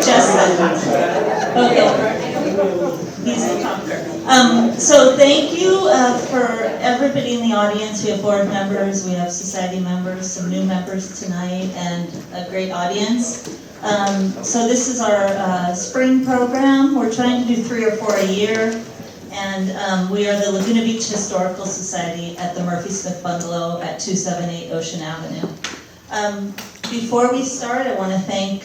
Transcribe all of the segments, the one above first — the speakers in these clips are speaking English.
Just that. Okay. He's the talker. So thank you for everybody in the audience. We have board members, we have society members, some new members tonight, and a great audience. So this is our spring program. We're trying to do 3 or 4 a year. And we are the Laguna Beach Historical Society at the Murphy Smith Bungalow at 278 Ocean Avenue. Before we start, I want to thank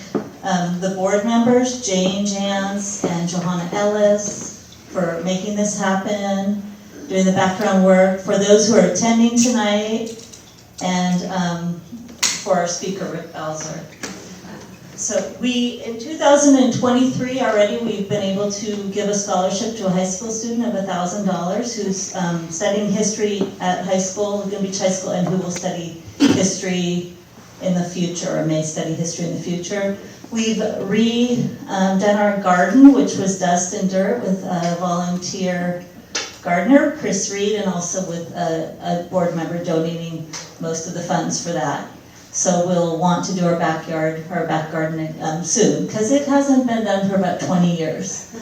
the board members, Jane Jans and Johanna Ellis, for making this happen, doing the background work, for those who are attending tonight, and for our speaker, Rick Balzer. So in 2023 already, we've been able to give a scholarship to a high school student of $1,000 who's studying history at high school, Laguna Beach High School, and who will study history in the future, or may study history in the future. We've redone our garden, which was dust and dirt, with a volunteer gardener, Chris Reed, and also with a board member donating most of the funds for that. So we'll want to do our back garden soon, because it hasn't been done for about 20 years.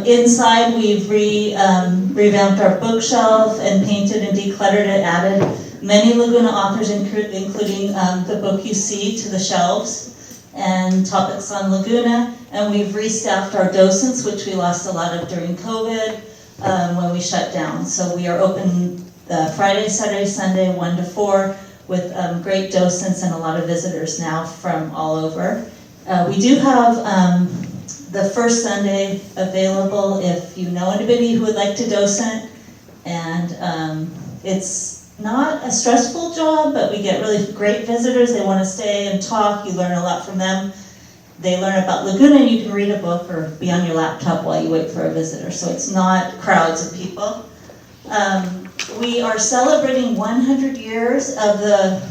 Inside, we've revamped our bookshelf and painted and decluttered it, added many Laguna authors, including the book you see, to the shelves, and topics on Laguna. And we've restaffed our docents, which we lost a lot of during COVID when we shut down. So we are open Friday, Saturday, Sunday, 1 to 4, with great docents and a lot of visitors now from all over. We do have the first Sunday available if you know anybody who would like to docent. And it's not a stressful job, but we get really great visitors. They want to stay and talk. You learn a lot from them. They learn about Laguna, and you can read a book or be on your laptop while you wait for a visitor. So it's not crowds of people. We are celebrating 100 years of the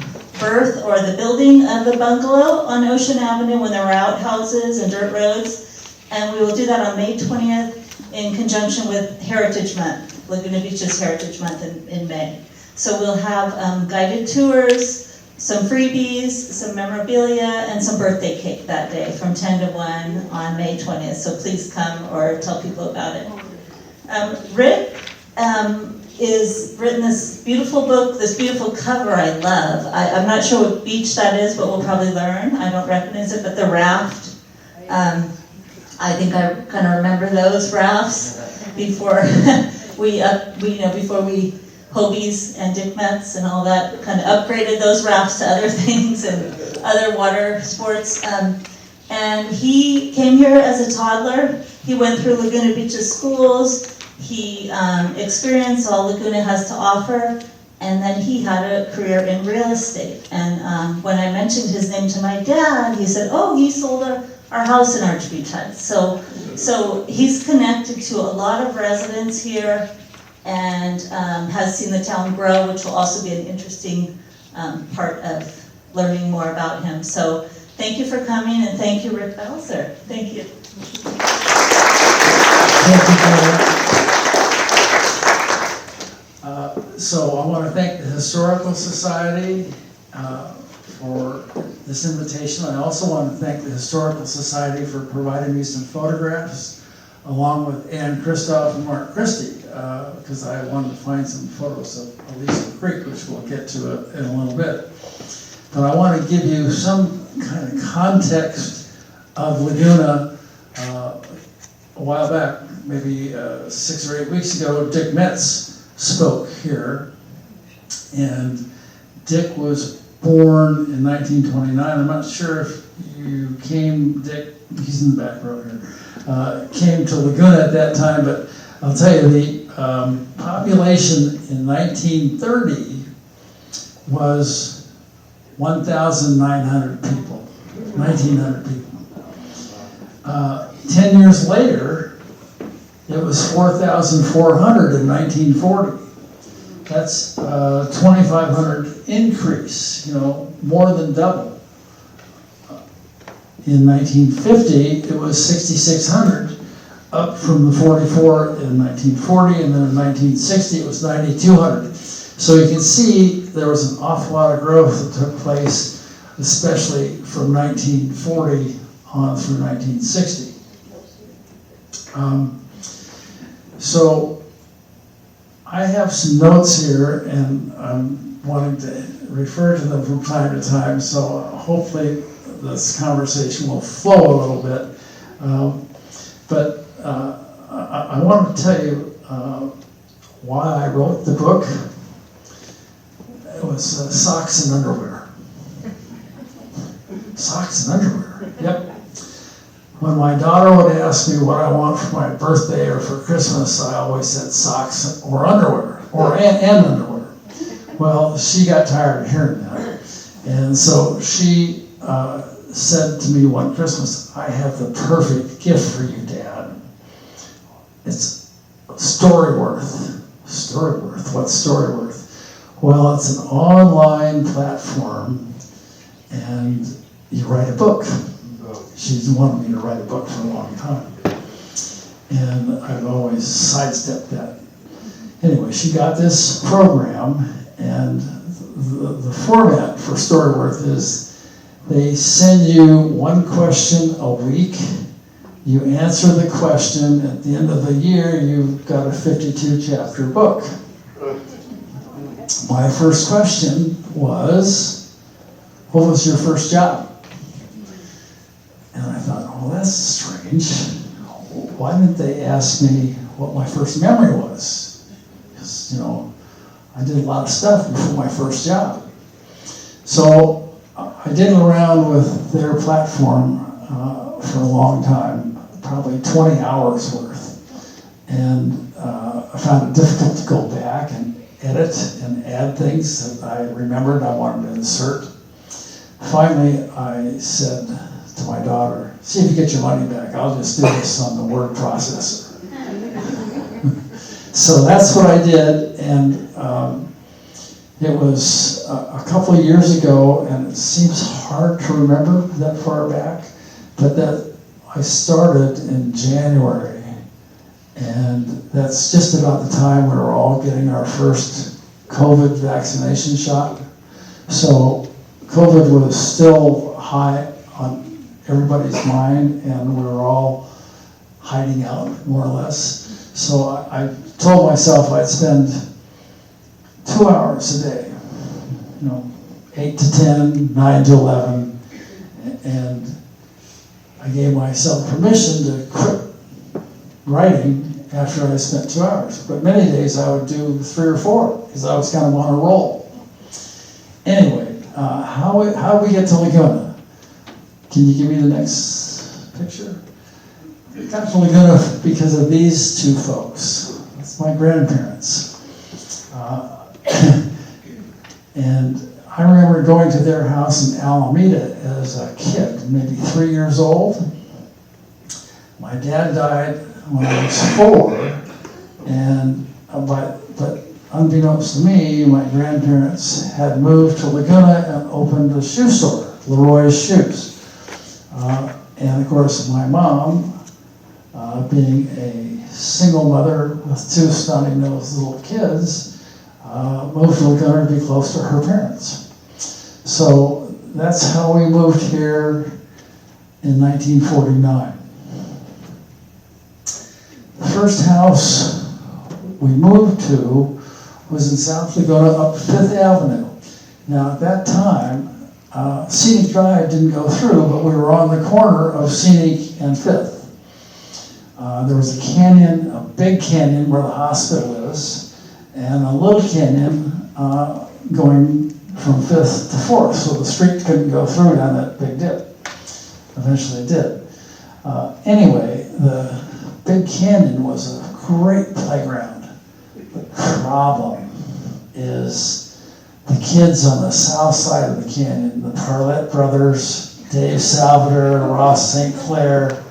birth or the building of the bungalow on Ocean Avenue when there were outhouses and dirt roads. And we will do that on May 20th in conjunction with Heritage Month, Laguna Beach's Heritage Month in May. So we'll have guided tours, some freebies, some memorabilia, and some birthday cake that day from 10 to 1 on May 20th. So please come or tell people about it. Rick is written this beautiful book, this beautiful cover I love. I'm not sure what beach that is, but we'll probably learn. I don't recognize it, but the raft. I think I kind of remember those rafts before before we Hobies and Dick Metz and all that kind of upgraded those rafts to other things and other water sports. And he came here as a toddler. He went through Laguna Beach's schools. He experienced all Laguna has to offer, and then he had a career in real estate. And when I mentioned his name to my dad, he said, "Oh, he sold our house in Arch Beach Heights." So he's connected to a lot of residents here, and has seen the town grow, which will also be an interesting part of learning more about him. So thank you for coming, and thank you, Rick Balzer. Thank you. Thank you, Claire. So I want to thank the Historical Society for this invitation. I also want to thank the Historical Society for providing me some photographs, along with Ann Christoph and Mark Christie, because I wanted to find some photos of Aliso Creek, which we'll get to in a little bit. But I want to give you some kind of context of Laguna. A while back, maybe 6 or 8 weeks ago, Dick Metz spoke here, and Dick was born in 1929. I'm not sure if you came, Dick, he's in the back row here, came to Laguna at that time, but I'll tell you, the population in 1930 was 1,900 people, 1,900 people. 10 years later, it was 4,400 in 1940. That's 2,500 increase, more than double. In 1950, it was 6,600, up from the 44 in 1940, and then in 1960, it was 9,200. So you can see there was an awful lot of growth that took place, especially from 1940 on through 1960. So I have some notes here, and I'm wanting to refer to them from time to time, so hopefully this conversation will flow a little bit. But I want to tell you why I wrote the book. It was socks and underwear. Socks and underwear, yep. When my daughter would ask me what I want for my birthday or for Christmas, I always said socks or underwear, and underwear. Well, she got tired of hearing that. And so she said to me one Christmas, I have the perfect gift for you, Dad. It's Storyworth. Storyworth, what's Storyworth? Well, it's an online platform, and you write a book. She's wanted me to write a book for a long time. And I've always sidestepped that. Anyway, she got this program, and the format for Storyworth is they send you one question a week. You answer the question. At the end of the year, you've got a 52-chapter book. My first question was, what was your first job? And I thought, well, that's strange. Why didn't they ask me what my first memory was? Because, I did a lot of stuff before my first job. So I did around with their platform for a long time, probably 20 hours worth. And I found it difficult to go back and edit and add things that I remembered I wanted to insert. Finally, I said to my daughter, see if you get your money back. I'll just do this on the word processor. So that's what I did, and it was a couple of years ago, and it seems hard to remember that far back, but that I started in January, and that's just about the time we were all getting our first COVID vaccination shot. So COVID was still high on everybody's mind, and we were all hiding out, more or less. So I told myself I'd spend 2 hours a day, 8 to 10, 9 to 11, and I gave myself permission to quit writing after I spent 2 hours. But many days I would do 3 or 4, because I was kind of on a roll. Anyway, how we get to Laguna? Can you give me the next picture? We got to Laguna because of these two folks. That's my grandparents. And I remember going to their house in Alameda as a kid, maybe 3 years old. My dad died when I was 4, and but unbeknownst to me, my grandparents had moved to Laguna and opened a shoe store, Leroy's Shoes. And of course, my mom, being a single mother with 2 stunning-nosed little kids, moved to Laguna to be close to her parents. So that's how we moved here in 1949. The first house we moved to was in South Laguna up 5th Avenue. Now at that time, Scenic Drive didn't go through, but we were on the corner of Scenic and 5th. There was a canyon, a big canyon where the hospital is, and a little canyon going from 5th to 4th, so the street couldn't go through down that big dip. Eventually it did. Anyway, the big canyon was a great playground. The problem is the kids on the south side of the canyon, the Parlett brothers, Dave Salvator, Ross St. Clair,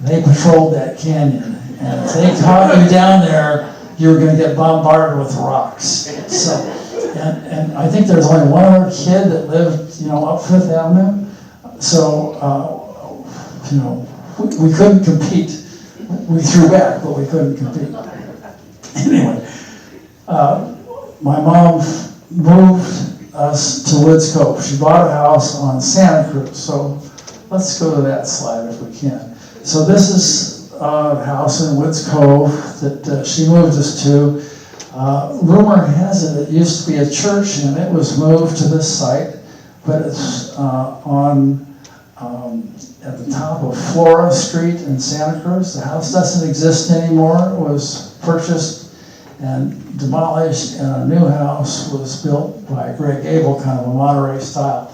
they patrolled that canyon. And if they caught you down there, you were going to get bombarded with rocks. So, and I think there's only one other kid that lived, up 5th Avenue. So, we couldn't compete. We threw back, but we couldn't compete. Anyway, my mom moved us to Woods Cove. She bought a house on Santa Cruz. So Let's go to that slide if we can. So this is a house in Woods Cove that she moved us to. Rumor has it used to be a church and it was moved to this site, but it's at the top of Flora Street in Santa Cruz. The house doesn't exist anymore. It was purchased and demolished, and a new house was built by Greg Abel, kind of a Monterey style.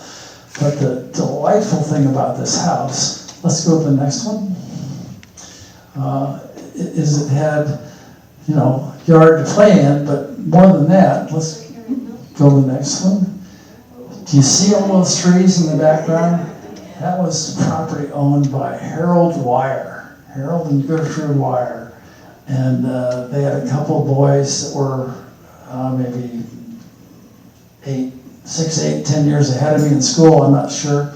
But the delightful thing about this house, let's go to the next one, is it had, yard to play in, but more than that, let's go to the next one. Do you see all those trees in the background? That was property owned by Harold and Gertrude Wire. And they had a couple of boys that were maybe 6, 8, 10 years ahead of me in school, I'm not sure.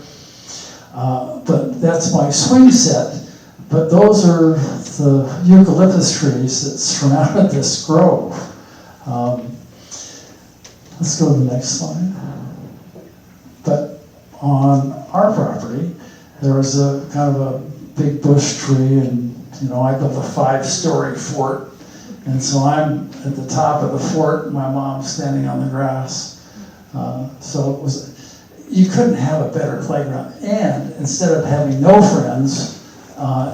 But that's my swing set. But those are the eucalyptus trees that surrounded this grove. Let's go to the next slide. But on our property, there was a kind of a big bush tree, and I built a 5-story fort, and so I'm at the top of the fort, and my mom's standing on the grass. So you couldn't have a better playground. And instead of having no friends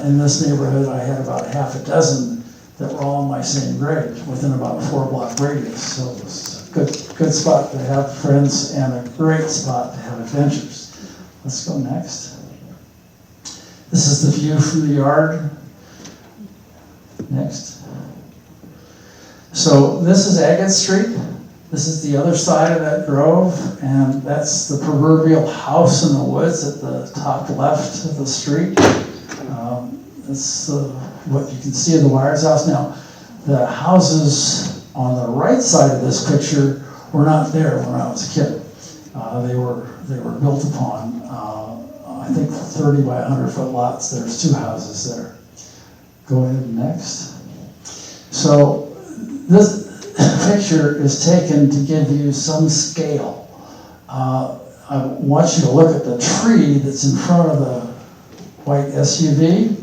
in this neighborhood, I had about half a dozen that were all in my same grade, within about a 4-block radius. So it was a good spot to have friends and a great spot to have adventures. Let's go next. This is the view from the yard. Next. So this is Agate Street. This is the other side of that grove, and that's the proverbial house in the woods at the top left of the street. That's what you can see of the Wires house. Now, the houses on the right side of this picture were not there when I was a kid. They were built upon, I think, 30 by 100-foot lots. There's 2 houses there. Go ahead next. So this picture is taken to give you some scale. I want you to look at the tree that's in front of the white SUV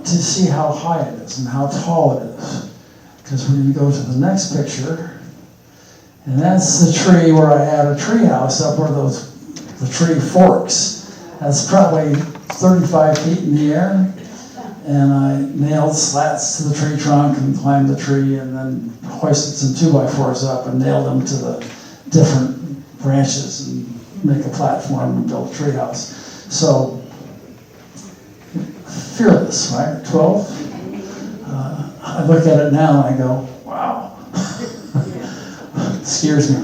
to see how high it is and how tall it is. Because we're going to go to the next picture. And that's the tree where I had a tree house up where the tree forks. That's probably 35 feet in the air. And I nailed slats to the tree trunk and climbed the tree and then hoisted some 2x4s up and nailed them to the different branches and make a platform and build a tree house. So, fearless, right? 12. I look at it now and I go, wow. Scares me.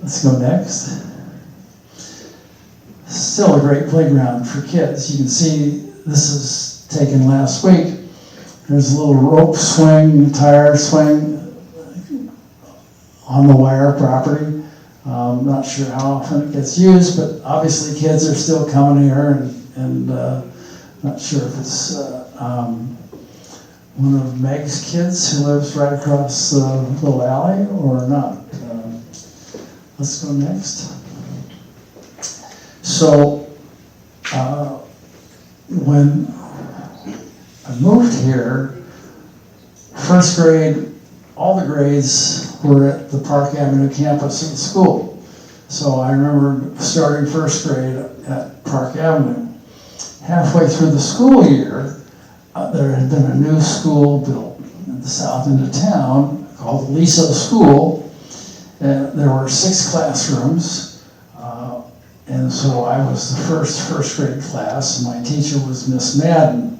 Let's go next. Still a great playground for kids. You can see this is taken last week. There's a little rope swing, tire swing on the Wire property. Not sure how often it gets used, but obviously kids are still coming here, and not sure if it's one of Meg's kids who lives right across the little alley or not. Let's go next. So when I moved here, first grade, all the grades were at the Park Avenue campus of the school. So I remember starting first grade at Park Avenue. Halfway through the school year, there had been a new school built at the south end of town called Liso School. And there were 6 classrooms. And so I was the first grade class, and my teacher was Miss Madden.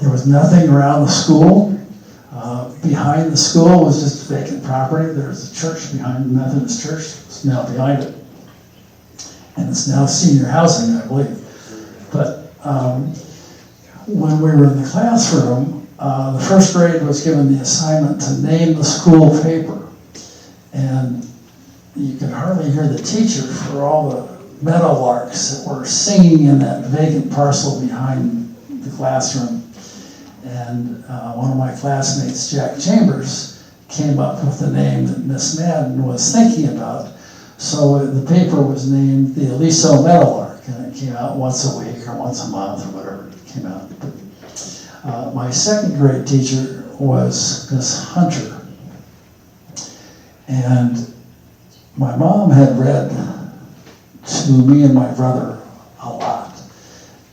There was nothing around the school. Behind the school was just vacant property. There was a church behind the Methodist church. It's now behind it. And it's now senior housing, I believe. But when we were in the classroom, the first grade was given the assignment to name the school paper. And you could hardly hear the teacher for all the meadowlarks that were singing in that vacant parcel behind the classroom. And one of my classmates, Jack Chambers, came up with the name that Miss Madden was thinking about. So the paper was named the Aliso Meadowlark, and it came out once a week or once a month or whatever it came out. But, my second grade teacher was Miss Hunter. And my mom had read to me and my brother a lot.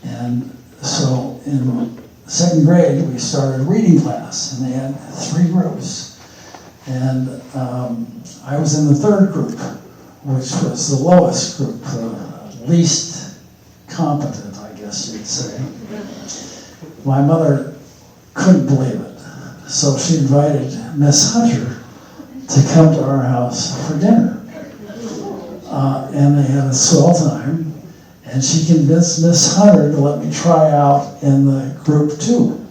And so in second grade, we started a reading class, and they had 3 groups. And I was in the third group, which was the lowest group, the least competent, I guess you'd say. My mother couldn't believe it, so she invited Miss Hunter to come to our house for dinner. And they had a swell time, and she convinced Miss Hunter to let me try out in the group 2.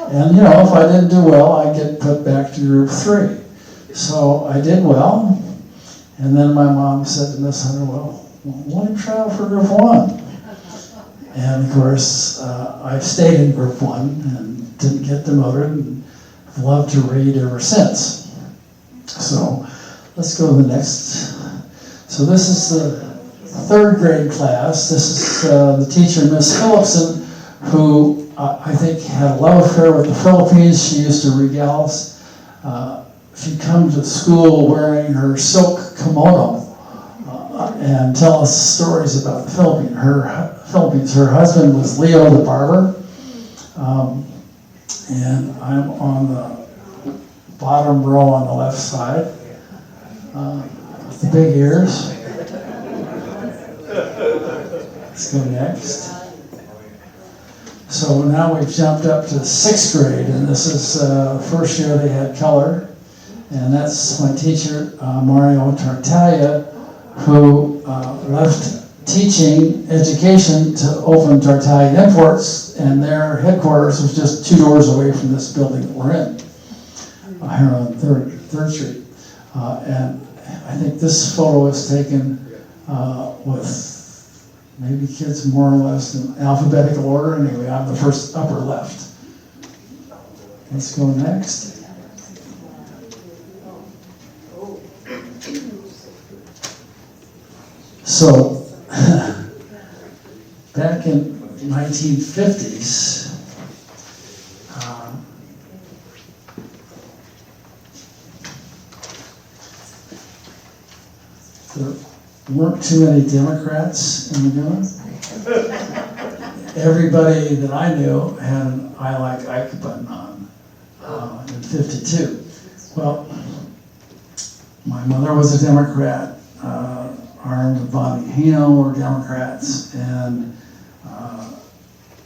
And if I didn't do well, I'd get put back to group 3. So I did well, and then my mom said to Miss Hunter, well, why don't you try out for group 1? And of course, I've stayed in group 1 and didn't get demoted, and I've loved to read ever since. So let's go to the next. So this is the third grade class. This is the teacher, Miss Phillipson, who I think had a love affair with the Philippines. She used to regale us. She'd come to school wearing her silk kimono and tell us stories about the Philippines. Her husband was Leo the barber, and I'm on the bottom row on the left side with the big ears. Let's go next. So now we've jumped up to 6th grade, and this is first year they had color, and that's my teacher, Mario Tartaglia, who left teaching education to open Tartaglia Imports, and their headquarters was just 2 doors away from this building that we're in, here on 3rd Street. And I think this photo was taken with maybe kids more or less in alphabetical order. Anyway, I'm the first upper left. Let's go next. So, back in 1950s, there weren't too many Democrats in Laguna. Everybody that I knew had an I Like Ike button on in 52. Well, my mother was a Democrat. Arnold and Bonnie Hino were Democrats, and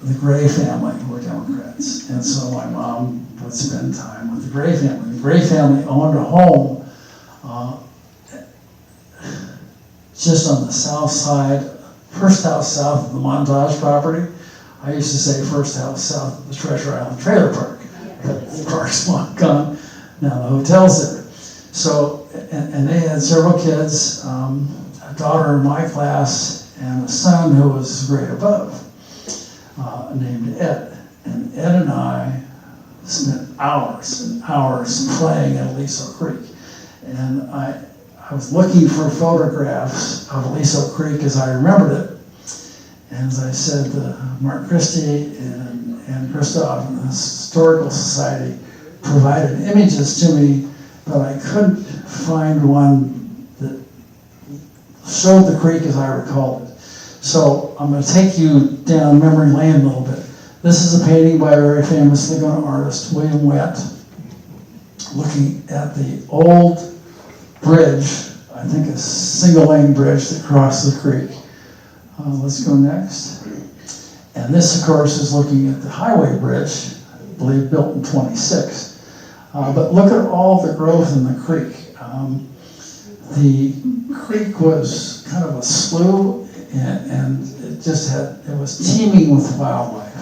the Gray family were Democrats. And so my mom would spend time with the Gray family. The Gray family owned a home just on the south side, first house south of the Montage property. I used to say first house south of the Treasure Island Trailer Park. But the park's long gone. Now the hotel's there. So, and they had several kids, a daughter in my class and a son who was a grade above, named Ed. And Ed and I spent hours and hours playing at Aliso Creek. And I was looking for photographs of Aliso Creek as I remembered it. And as I said, Mark Christie and Christoph and the Historical Society provided images to me, but I couldn't find one that showed the creek as I recalled it. So I'm going to take you down memory lane a little bit. This is a painting by a very famous Laguna artist, William Wett, looking at the old bridge, I think a single-lane bridge that crossed the creek. Let's go next. And this, of course, is looking at the highway bridge, I believe built in 26. But look at all the growth in the creek. The creek was kind of a slough, and it was teeming with wildlife.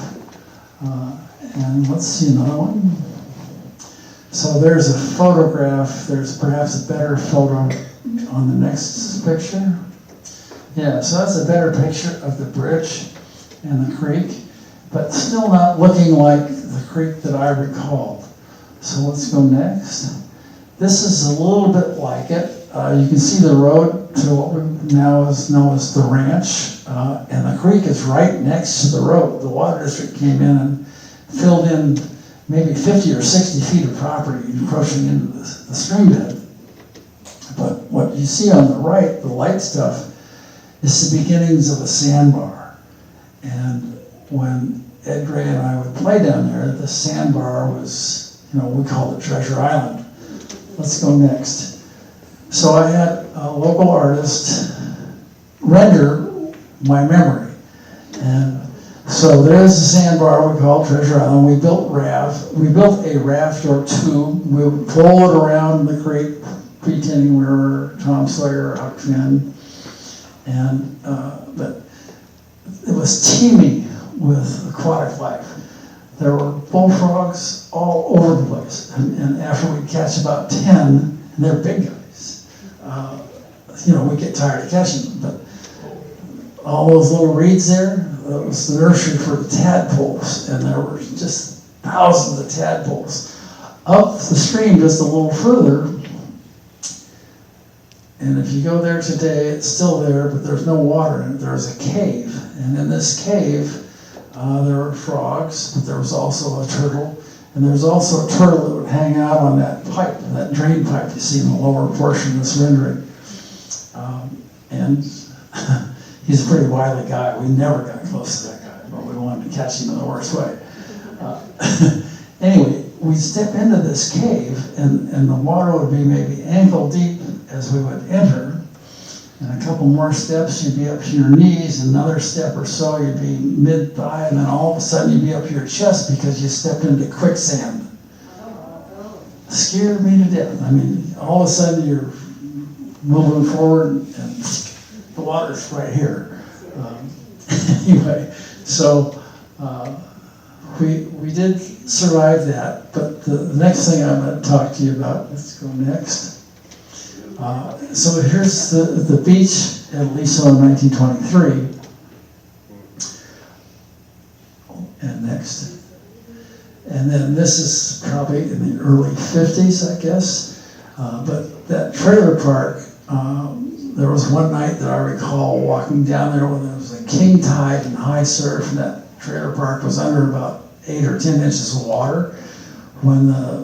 And let's see another one. So there's a photograph. There's perhaps a better photo on the next picture. Yeah, so that's a better picture of the bridge and the creek, but still not looking like the creek that I recalled. So let's go next. This is a little bit like it. You can see the road to what we now is known as the ranch, and the creek is right next to the road. The water district came in and filled in maybe 50 or 60 feet of property encroaching into the stream bed. But what you see on the right, the light stuff, is the beginnings of a sandbar. And when Ed Gray and I would play down there, the sandbar was, we called it Treasure Island. Let's go next. So I had a local artist render my memory. And so there's the sandbar we call Treasure Island. We built a raft or two. We would pull it around the creek, pretending we were Tom Sawyer or Huck Finn. And but it was teeming with aquatic life. There were bullfrogs all over the place. And after we'd catch about 10, and they're big guys, we get tired of catching them. But all those little reeds there, that was the nursery for the tadpoles. And there were just thousands of tadpoles. Up the stream just a little further, and if you go there today, it's still there, but there's no water in it. There's a cave. And in this cave, there were frogs, but there was also a turtle. And there was also a turtle that would hang out on that pipe, that drain pipe you see in the lower portion of this rendering. And he's a pretty wily guy. We never got close to that guy, but we wanted to catch him in the worst way. Anyway, we'd step into this cave, and the water would be maybe ankle deep as we would enter. And a couple more steps, you'd be up to your knees. Another step or so, you'd be mid-thigh, and then all of a sudden you'd be up to your chest because you stepped into quicksand. Scared me to death. I mean, all of a sudden you're moving forward, and the water's right here. Anyway, so we did survive that, but the next thing I'm going to talk to you about, let's go next. So here's the beach at Liso in 1923. And next. And then this is probably in the early 50s, I guess. But that trailer park, there was one night that I recall walking down there when there was a king tide and high surf, and that trailer park was under about 8 or 10 inches of water. When the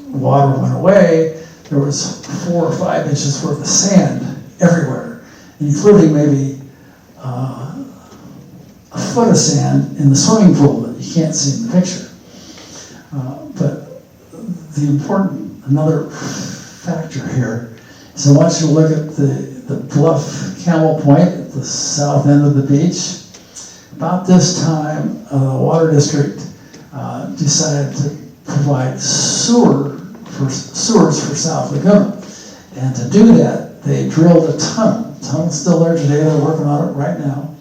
water went away, there was 4 or 5 inches worth of sand everywhere, including maybe a foot of sand in the swimming pool that you can't see in the picture. But another factor here is I want you to look at the bluff Camel Point at the south end of the beach. About this time, the water district decided to provide sewers for South Laguna. And to do that, they drilled a tunnel. The tunnel's still there today, they're working on it right now,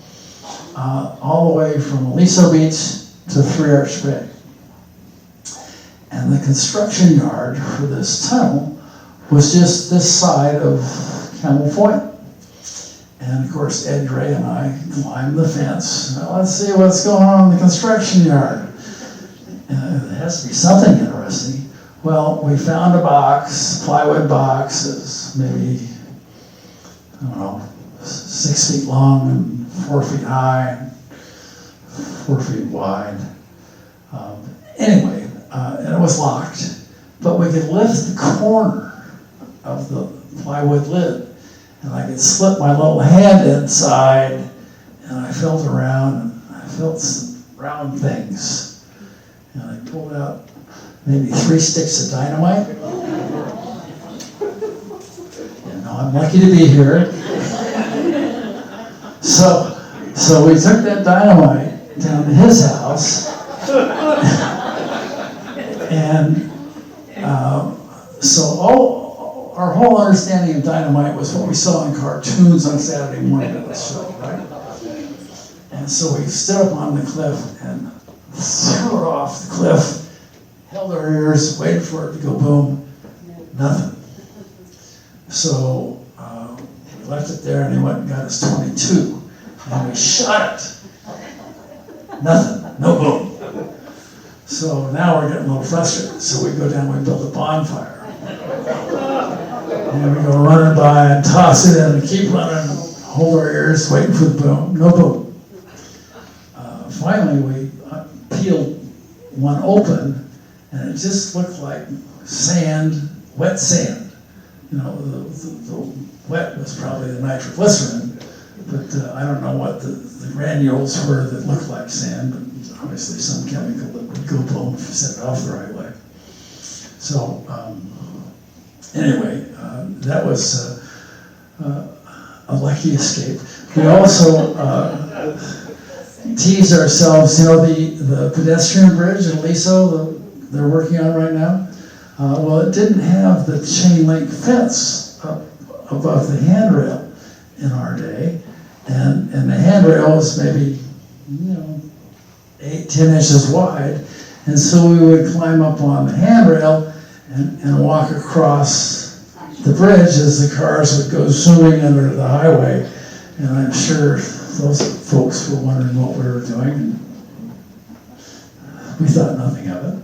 all the way from Aliso Beach to Three Arch Bay. And the construction yard for this tunnel was just this side of Camel Point. And of course, Ed Gray and I climbed the fence. Now, let's see what's going on in the construction yard. There has to be something interesting. Well, we found a box, plywood box, that's maybe, 6 feet long and 4 feet high, and 4 feet wide. Anyway, and it was locked, but we could lift the corner of the plywood lid, and I could slip my little hand inside, and I felt around, and I felt some round things, and I pulled out maybe 3 sticks of dynamite. I'm lucky to be here. So we took that dynamite down to his house, and so our whole understanding of dynamite was what we saw in cartoons on Saturday morning at the show, right? And so we stood up on the cliff and threw it off the cliff, held our ears, waited for it to go boom, nothing. So we left it there, and he went and got his .22, and we shot it. Nothing, no boom. So now we're getting a little frustrated. So we go down, we build a bonfire. And we go running by and toss it in and keep running, hold our ears, waiting for the boom. No boom. Finally, we peeled one open, and it just looked like sand, wet sand. You know, the wet was probably the nitroglycerin, but I don't know what the granules were that looked like sand, but obviously some chemical that would go boom if you set it off the right way. So anyway, that was a lucky escape. We also teased ourselves, you know, the pedestrian bridge in Aliso they're working on right now. Well, it didn't have the chain link fence up above the handrail in our day, and the handrail was maybe 8-10 inches wide, and so we would climb up on the handrail and walk across the bridge as the cars would go zooming under the highway, and I'm sure those folks were wondering what we were doing, and we thought nothing of it.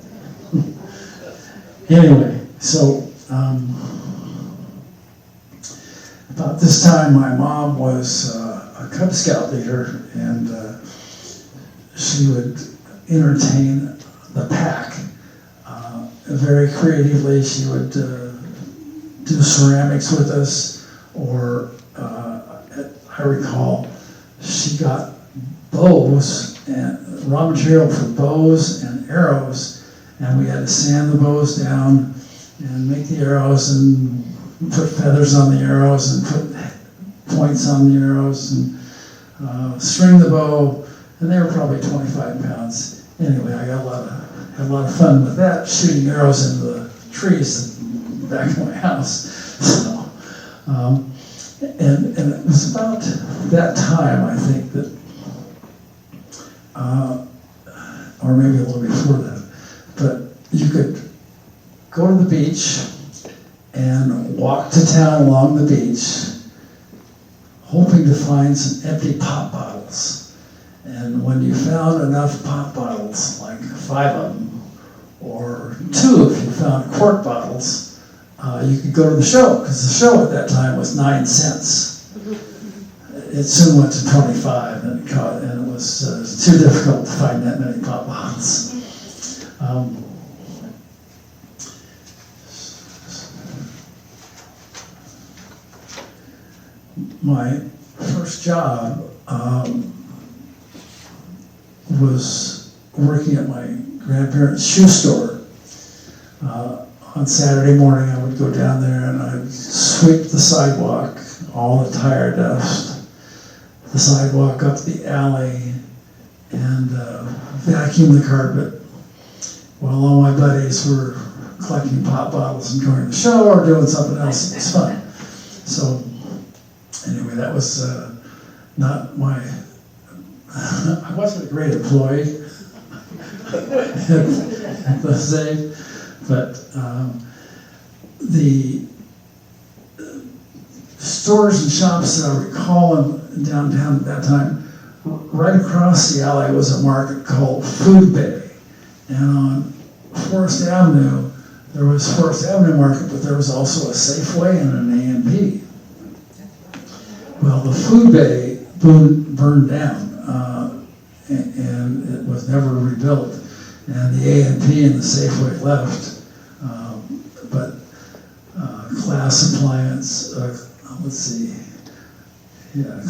Anyway, so about this time my mom was a Cub Scout leader, and she would entertain the pack very creatively. She would do ceramics with us, or I recall she got bows and raw material for bows and arrows, and we had to sand the bows down and make the arrows and put feathers on the arrows and put points on the arrows and string the bow, and they were probably 25 pounds. Anyway, I got had a lot of fun with that, shooting arrows into the trees in the back of my house. So, and it was about that time, I think, that, or maybe a little before that, but you could go to the beach and walk to town along the beach, hoping to find some empty pop bottles. And when you found enough pop bottles, like 5 of them, or 2 if you found quart bottles, you could go to the show, because the show at that time was 9 cents. It soon went to 25, and it was too difficult to find that many pop bottles. My first job was working at my grandparents' shoe store. On Saturday morning, I would go down there and I'd sweep the sidewalk, all the tire dust, the sidewalk up the alley, and vacuum the carpet, while all my buddies were collecting pop bottles and going to the show or doing something else that was fun. So anyway, that was not my, I wasn't a great employee at the same, but the stores and shops that I recall in downtown at that time, right across the alley was a market called Food Bay. And on Forest Avenue, there was Forest Avenue Market, but there was also a Safeway and an A&P. Well, the Food Bay burned down, and it was never rebuilt. And the A&P and the Safeway left, but Class Appliance,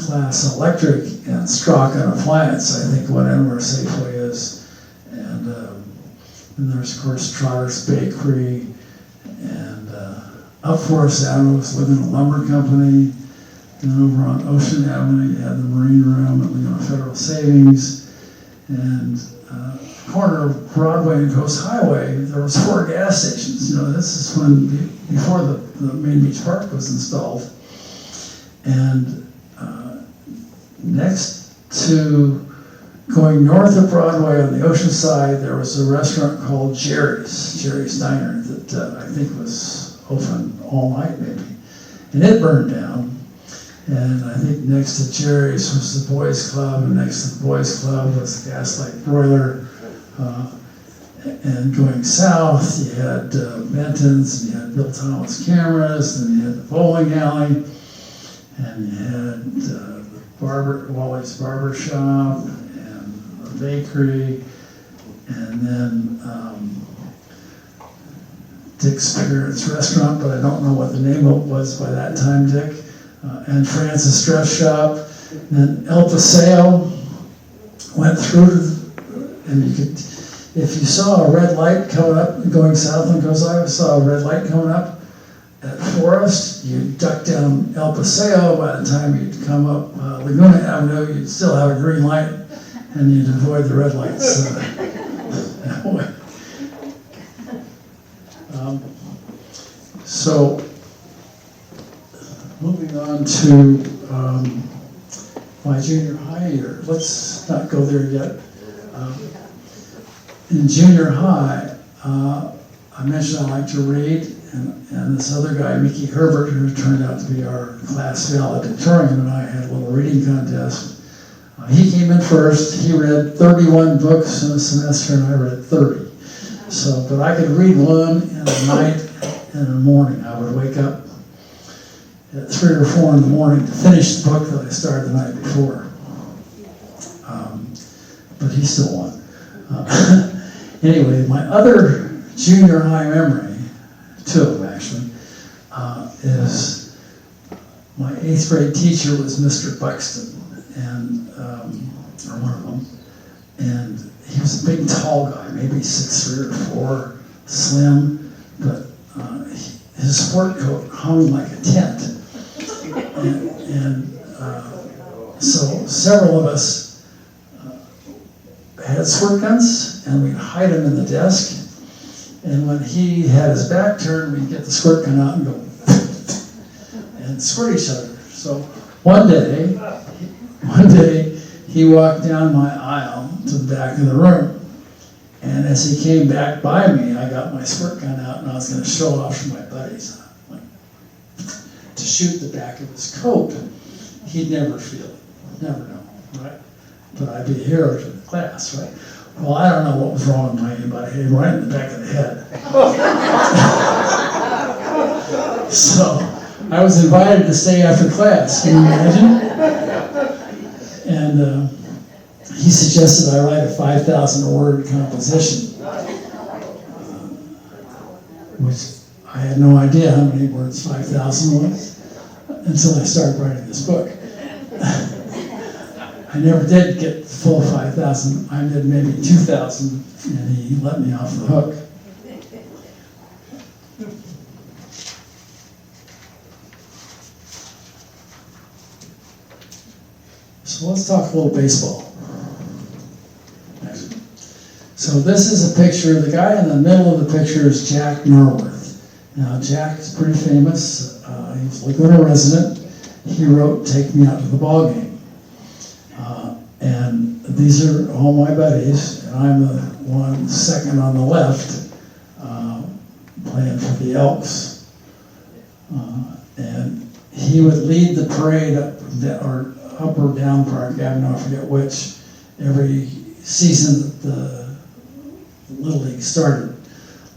Class Electric and Strachan Appliance, I think, went in where Safeway is. And there's, of course, Trotter's Bakery, and up Forest Avenue was Living a Lumber Company. And over on Ocean Avenue, you had the Marine Room at Laguna Federal Savings. And corner of Broadway and Coast Highway, there was 4 gas stations. You know, this is when, before the Main Beach Park was installed. And next to going north of Broadway on the ocean side, there was a restaurant called Jerry's Diner, that I think was open all night maybe. And it burned down. And I think next to Jerry's was the Boys Club, and next to the Boys Club was the Gaslight Broiler. And going south, you had Benton's, and you had Bill Thomas Cameras, and you had the bowling alley, and you had Wally's Barber Shop, and the bakery, and then Dick's Spirits Restaurant, but I don't know what the name of it was by that time, Dick, and Francis Dress Shop. Then El Paseo went through, and you could, if you saw a red light coming up, going south on Gonzaga, saw a red light coming up at Forest, you'd duck down El Paseo. By the time you'd come up Laguna Avenue, you'd still have a green light, and you'd avoid the red lights that way. So, moving on to my junior high year. Let's not go there yet. In junior high, I mentioned I like to read, and this other guy, Mickey Herbert, who turned out to be our class valedictorian, and I had a little reading contest. He came in first. He read 31 books in a semester, and I read 30. So, but I could read one in the night and in the morning. I would wake up at 3 or 4 in the morning to finish the book that I started the night before. But he still won. Anyway, my other junior high memory, 2 of them actually, is my 8th grade teacher was Mr. Buxton, and or one of them, and he was a big tall guy, maybe 6'3" or 4", slim, but his sport coat hung like a tent, and so several of us had squirt guns, and we'd hide them in the desk. And when he had his back turned, we'd get the squirt gun out and go and squirt each other. So one day he walked down my aisle to the back of the room, and as he came back by me, I got my squirt gun out, and I was going to show off to my buddies, like, to shoot the back of his coat. He'd never feel it, never know, right? But I'd be a hero to the class, right? Well, I don't know what was wrong with my but I hit him right in the back of the head. So I was invited to stay after class, can you imagine? And he suggested I write a 5,000-word composition, which I had no idea how many words 5,000 was until I started writing this book. I never did get the full 5,000. I did maybe 2,000, and he let me off the hook. So let's talk a little baseball. So this is a picture. The guy in the middle of the picture is Jack Norworth. Now Jack is pretty famous. He's a Laguna resident. He wrote "Take Me Out to the Ball Game." And these are all my buddies, and I'm the one second on the left, playing for the Elks. And he would lead the parade up or down Park Avenue, I forget which, every season that the Little League started.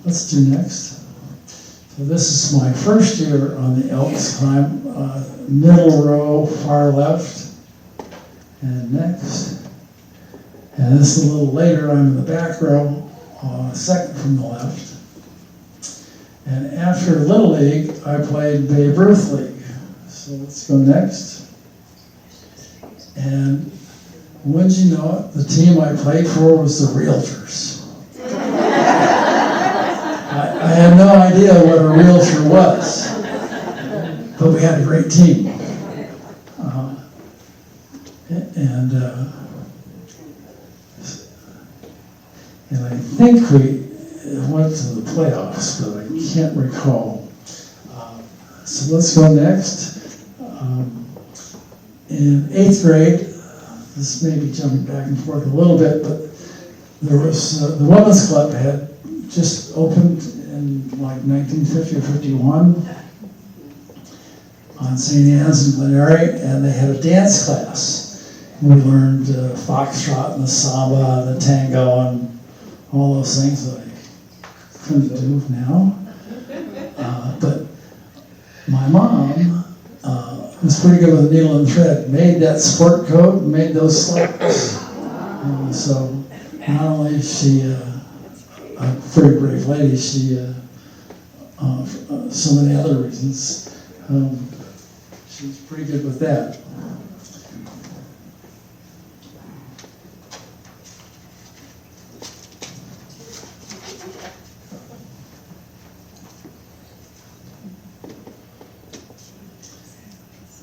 Let's do next. So this is my first year on the Elks. I'm middle row, far left. And next. And this is a little later, I'm in the back row, second from the left. And after Little League, I played Babe Ruth League. So let's go next. And wouldn't you know it, the team I played for was the Realtors. I had no idea what a Realtor was, but we had a great team. And I think we went to the playoffs, but I can't recall. So let's go next. In 8th grade, this may be jumping back and forth a little bit, but there was the women's club had just opened in like 1950 or 51 on St. Anne's in Glen Eyrie, and they had a dance class. We learned foxtrot and the samba and the tango and all those things that I couldn't do now. But my mom, was pretty good with needle and thread, made that sport coat, made those slacks. So not only is she a very brave lady, she, for so many other reasons, she's pretty good with that.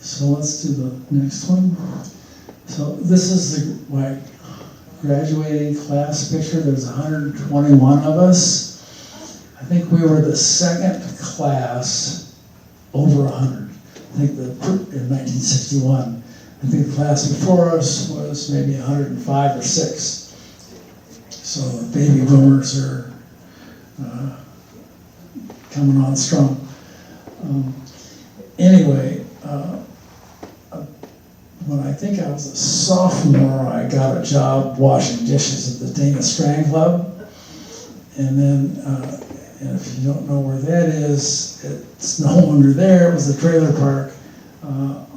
So let's do the next one. So this is my graduating class picture. There's 121 of us. I think we were the second class over 100. I think in 1961. I think the class before us was maybe 105 or 6. So the baby boomers are coming on strong. Anyway, when I think I was a sophomore, I got a job washing dishes at the Dana Strand Club. And then, and if you don't know where that is, it's no longer there. It was the trailer park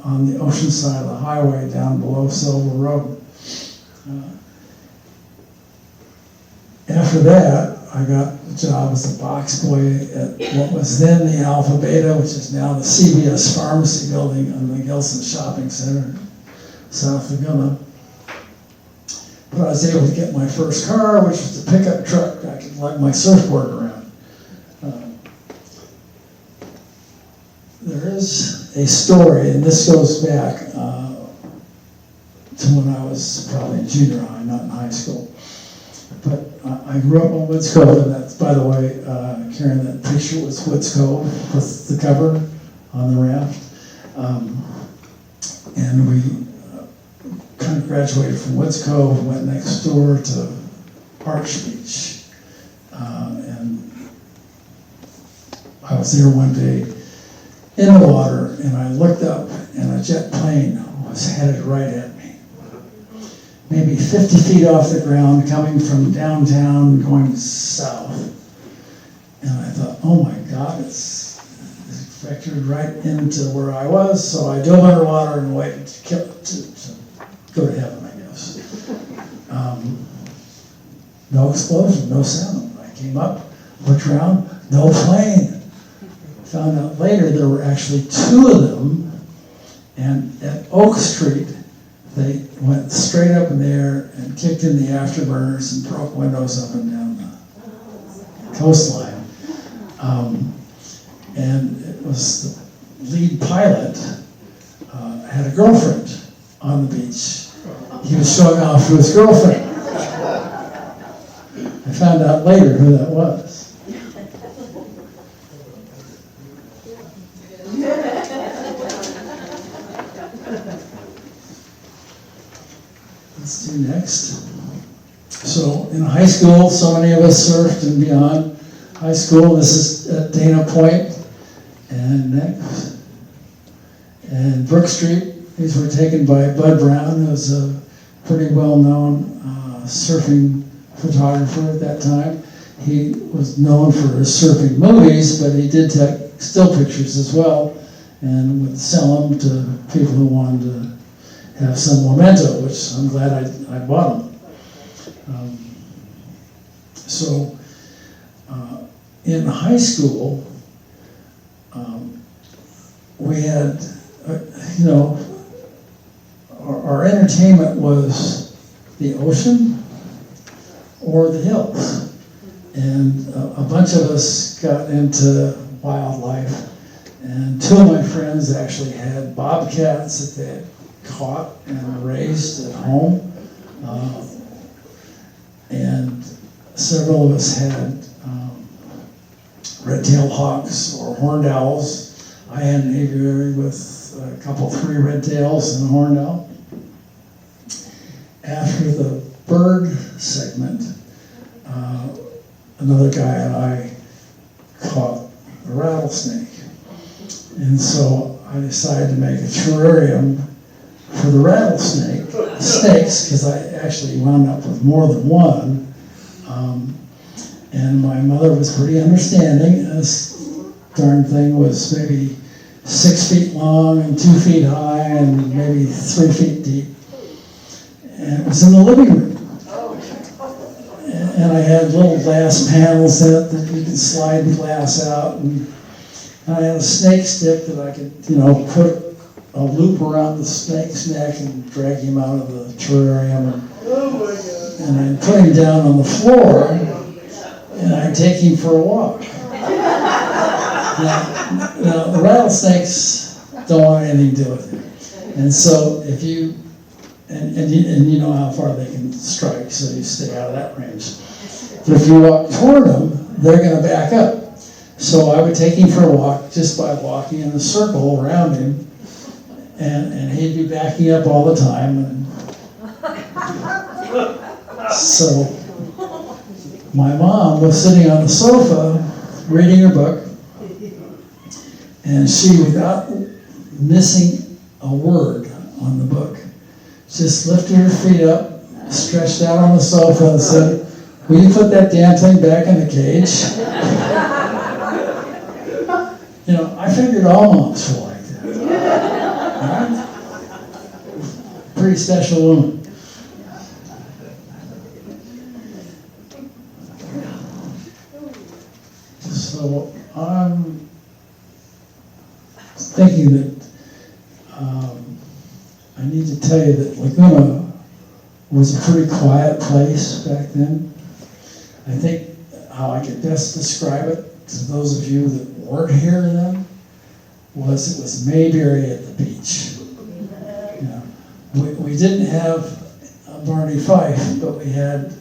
on the ocean side of the highway down below Silver Road. After that, I got a job as a box boy at what was then the Alpha Beta, which is now the CVS Pharmacy building on the Gilson Shopping Center, South Laguna. But I was able to get my first car, which was a pickup truck. I could lug my surfboard around. There is a story, and this goes back to when I was probably in junior high, not in high school. But I grew up on Woods Cove, and that's, by the way, Karen, that picture was Woods Cove with the cover on the raft. And we kind of graduated from Woods Cove, went next door to Arch Beach. And I was there one day in the water, and I looked up, and a jet plane was headed right at me. Maybe 50 feet off the ground, coming from downtown, going south. And I thought, oh my God, it's vectored right into where I was, so I dove underwater and waited to go to heaven, I guess. No explosion, no sound. I came up, looked around, no plane. Found out later there were actually 2 of them, and at Oak Street, they went straight up in the air and kicked in the afterburners and broke windows up and down the coastline. And it was the lead pilot had a girlfriend on the beach. He was showing off to his girlfriend. I found out later who that was. Let's do next. So in high school, so many of us surfed and beyond high school. This is at Dana Point and next. And Brook Street, these were taken by Bud Brown, who was a pretty well-known surfing photographer at that time. He was known for his surfing movies, but he did take still pictures as well, and would sell them to people who wanted to have some memento, which I'm glad I bought them. So in high school, we had, our entertainment was the ocean or the hills. And a bunch of us got into wildlife, and 2 of my friends actually had bobcats that they had caught and raised at home, and several of us had red-tailed hawks or horned owls. I had an aviary with a couple, 3 red tails and a horned owl. After the bird segment, another guy and I caught a rattlesnake. And so I decided to make a terrarium for the snakes, because I actually wound up with more than one. And my mother was pretty understanding. This darn thing was maybe 6 feet long and 2 feet high and maybe 3 feet deep. And it was in the living room. And I had little glass panels in it that you could slide the glass out. And I had a snake stick that I could, put a loop around the snake's neck and drag him out of the terrarium. And I'd put him down on the floor and I'd take him for a walk. Now, the rattlesnakes don't want anything to do with you. And so if you, and you know how far they can strike, so you stay out of that range. But if you walk toward them, they're going to back up. So I would take him for a walk just by walking in a circle around him, and he'd be backing up all the time. And so my mom was sitting on the sofa reading her book, and she, without missing a word on the book, just lifted her feet up, stretched out on the sofa and said, "Will you put that damn thing back in the cage?" I figured all moms were like that. Right? Pretty special woman. So I'm thinking that I need to tell you that Laguna was a pretty quiet place back then. I think how I could best describe it to those of you that weren't here then was it was Mayberry at the beach. We didn't have Barney Fife, but we had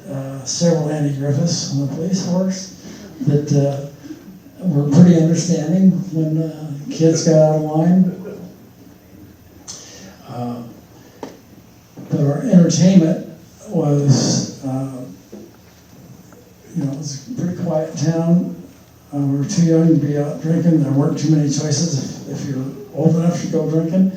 several Andy Griffiths on the police force that were pretty understanding when kids got out of line. But our entertainment was, it was a pretty quiet town. We were too young to be out drinking. There weren't too many choices if you're old enough to go drinking.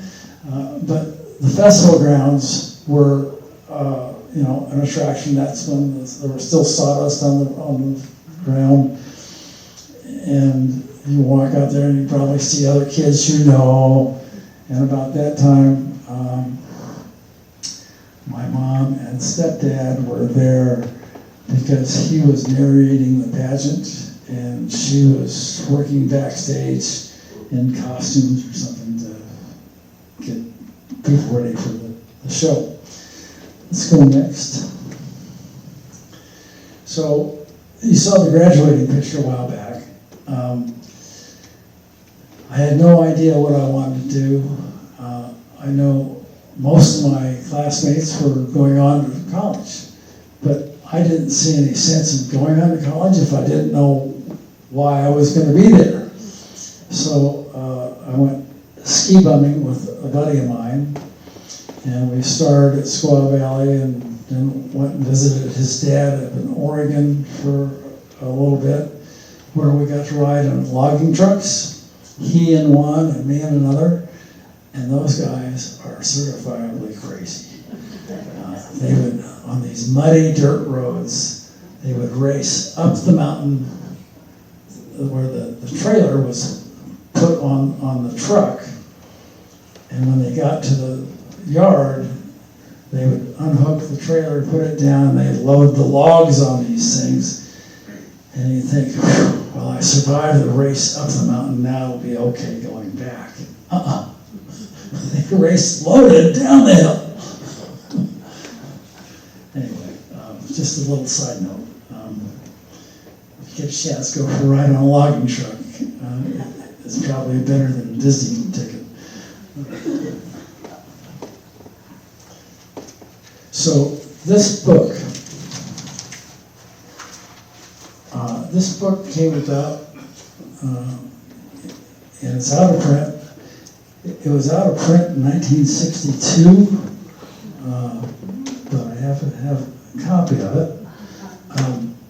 But the festival grounds were, an attraction. That's when there was still sawdust on the ground. And you walk out there and you probably see other kids you know. And about that time, my mom and stepdad were there because he was narrating the pageant and she was working backstage in costumes or something to get people ready for the show. Let's go next. So you saw the graduating picture a while back. I had no idea what I wanted to do. I know most of my classmates were going on to college, but I didn't see any sense in going on to college if I didn't know why I was going to be there. So I went ski bumming with a buddy of mine, and we started at Squaw Valley and then went and visited his dad up in Oregon for a little bit, where we got to ride on logging trucks, he in one and me in another, and those guys are certifiably crazy. They would, on these muddy dirt roads, they would race up the mountain where the trailer was put on the truck, and when they got to the yard, they would unhook the trailer, put it down, and they'd load the logs on these things. And you think, well, I survived the race up the mountain, now it'll be okay going back. They raced loaded down the hill. Anyway, just a little side note. If you get a chance, go for a ride on a logging truck. It's probably better than a Disney ticket. So this book came about, and it's out of print. It was out of print in 1962, but I have a copy of it.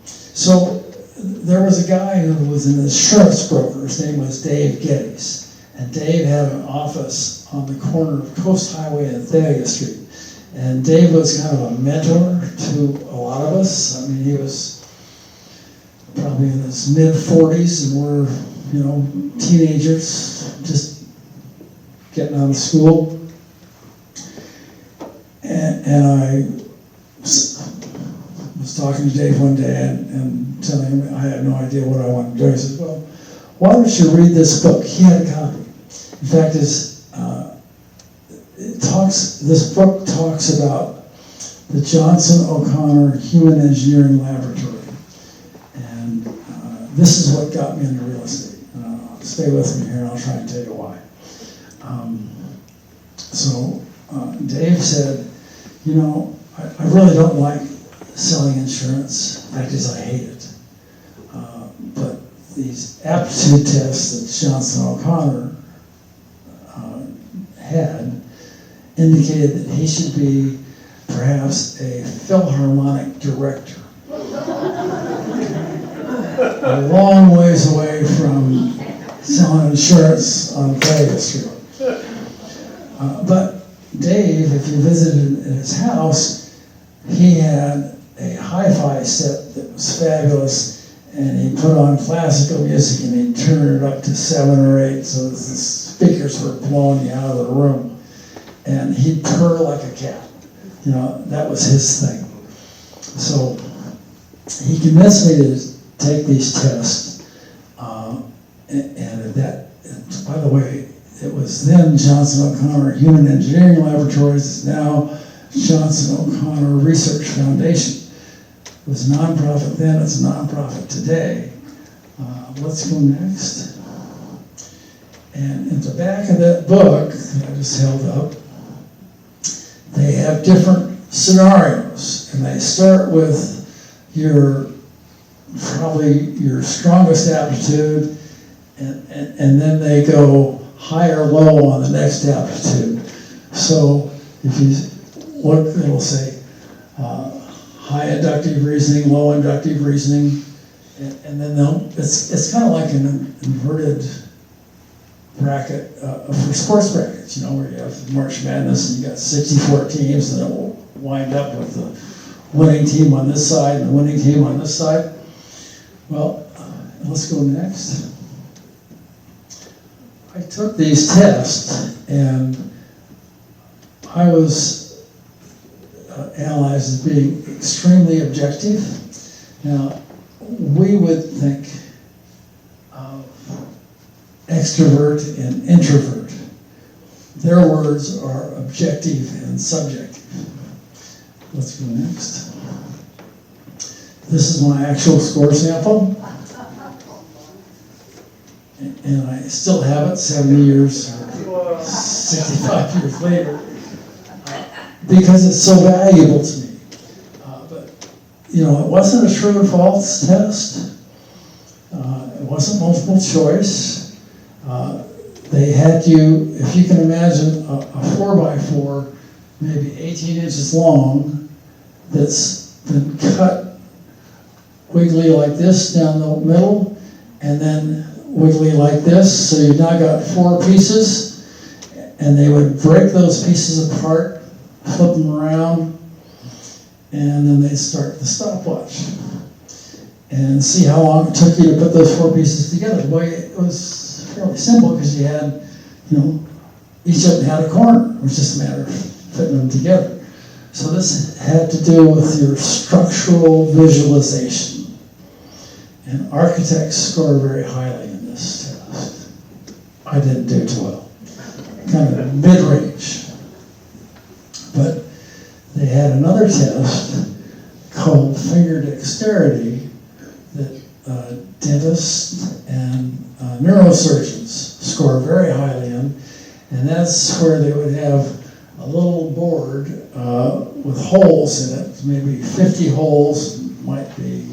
So there was a guy who was an insurance broker. His name was Dave Geddes, and Dave had an office on the corner of Coast Highway and Thalia Street. And Dave was kind of a mentor to a lot of us. I mean, he was probably in his mid-40s, and we're, teenagers, just getting out of school. And I was talking to Dave one day and telling him I had no idea what I wanted to do. He said, well, why don't you read this book? He had a copy. In fact, this book talks about the Johnson O'Connor Human Engineering Laboratory. And this is what got me into real estate. Stay with me here and I'll try and tell you why. Dave said, I really don't like selling insurance. In fact, I hate it. But these aptitude tests that Johnson O'Connor had indicated that he should be perhaps a Philharmonic director. A long ways away from selling insurance on Vegas Street. But Dave, if you visited at his house, he had a hi-fi set that was fabulous, and he put on classical music and he'd turn it up to 7 or 8 so that the speakers were blowing you out of the room. And he'd purr like a cat. That was his thing. So he convinced me to take these tests, and by the way, it was then Johnson O'Connor Human Engineering Laboratories. It's now Johnson O'Connor Research Foundation. It was a nonprofit then, it's a nonprofit today. Let's go next. And at the back of that book that I just held up, they have different scenarios, and they start with probably your strongest aptitude, and then they go high or low on the next aptitude. So if you look, it'll say high inductive reasoning, low inductive reasoning, and then it's kind of like an inverted bracket for sports brackets, where you have March Madness and you got 64 teams, and it will wind up with the winning team on this side and the winning team on this side. Well, let's go next. I took these tests, and I was analyzed as being extremely objective. Now, we would think of extrovert and introvert. Their words are objective and subjective. Let's go next. This is my actual score sample. And I still have it 70 years, 65 years later, because it's so valuable to me. But, it wasn't a true or false test. It wasn't multiple choice. They had you, if you can imagine a 4x4, maybe 18 inches long, that's been cut wiggly like this down the middle, and then wiggly like this, so you've now got 4 pieces, and they would break those pieces apart, flip them around, and then they'd start the stopwatch and see how long it took you to put those 4 pieces together. Boy, it was fairly simple because you had, each of them had a corner. It was just a matter of fitting them together. So this had to do with your structural visualization. And architects score very highly in this test. I didn't do too well. Kind of mid-range. But they had another test called finger dexterity that dentists and neurosurgeons score very highly in. And that's where they would have a little board with holes in it, maybe 50 holes, might be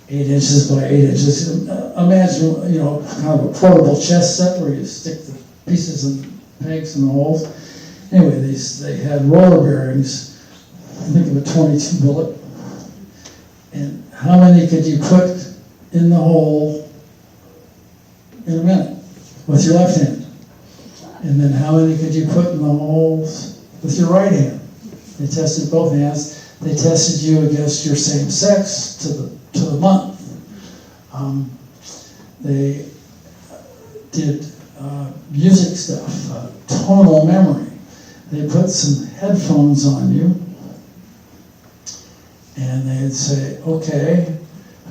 8 inches by 8 inches. Imagine, kind of a portable chess set where you stick the pieces and pegs in the holes. Anyway, they had roller bearings, think of a 22 bullet. And how many could you put in the hole in a minute with your left hand? And then how many could you put in the holes with your right hand? They tested both hands. They tested you against your same sex to the month. They did music stuff, tonal memory. They put some headphones on you, and they'd say, okay,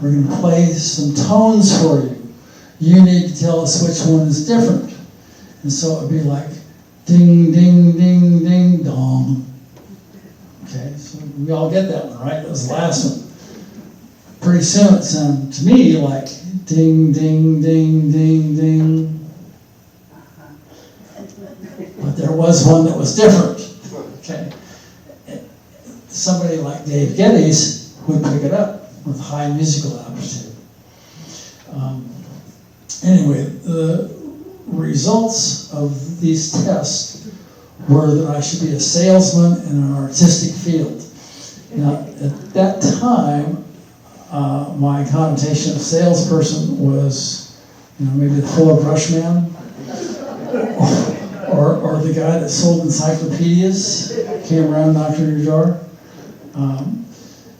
we're going to play some tones for you. You need to tell us which one is different. And so it would be like, ding, ding, ding, ding, dong. Okay, so we all get that one, right? That was the last one. Pretty soon it sounded to me like, ding, ding, ding, ding, ding. But there was one that was different. Okay, somebody like Dave Geddes would pick it up with high musical aptitude. Anyway, the results of these tests were that I should be a salesman in an artistic field. Now, at that time, my connotation of salesperson was, maybe the fuller brush man, or the guy that sold encyclopedias, came around knocking on your door.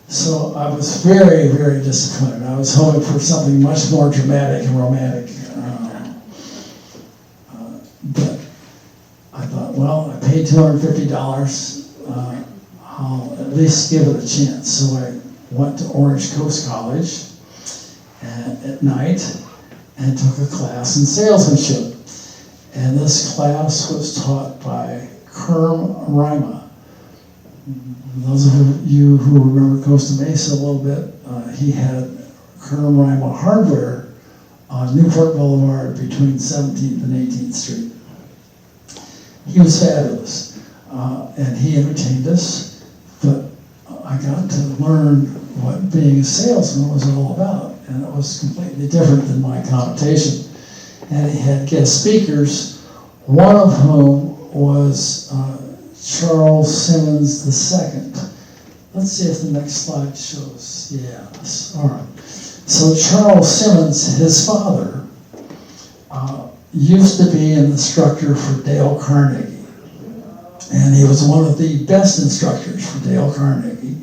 So I was very, very disappointed. I was hoping for something much more dramatic and romantic. But I thought, well, I paid $250. I'll at least give it a chance. So I went to Orange Coast College at night and took a class in salesmanship. And this class was taught by Kerm Rima. Those of you who remember Costa Mesa a little bit, he had Kerm Rima hardware on Newport Boulevard between 17th and 18th Street. He was fabulous, and he entertained us, but I got to learn what being a salesman was all about, and it was completely different than my connotation. And he had guest speakers, one of whom was Charles Simmons II. Let's see if the next slide shows. Yes, all right. So Charles Simmons, his father, used to be an instructor for Dale Carnegie. And he was one of the best instructors for Dale Carnegie.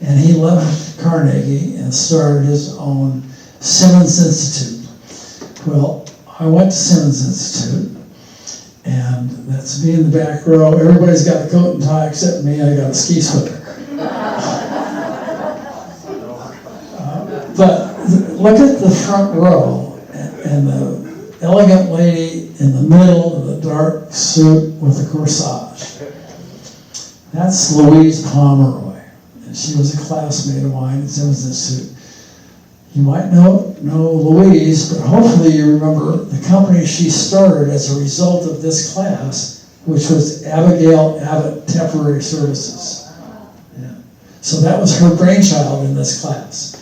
And he left Carnegie and started his own Simmons Institute. Well, I went to Simmons Institute, and that's me in the back row. Everybody's got a coat and tie except me. I got a ski sweater. But look at the front row, and the elegant lady in the middle of the dark suit with the corsage. That's Louise Pomeroy, and she was a classmate of mine at Simmons Institute. You might know Louise, but hopefully you remember the company she started as a result of this class, which was Abigail Abbott Temporary Services. Yeah. So that was her brainchild in this class.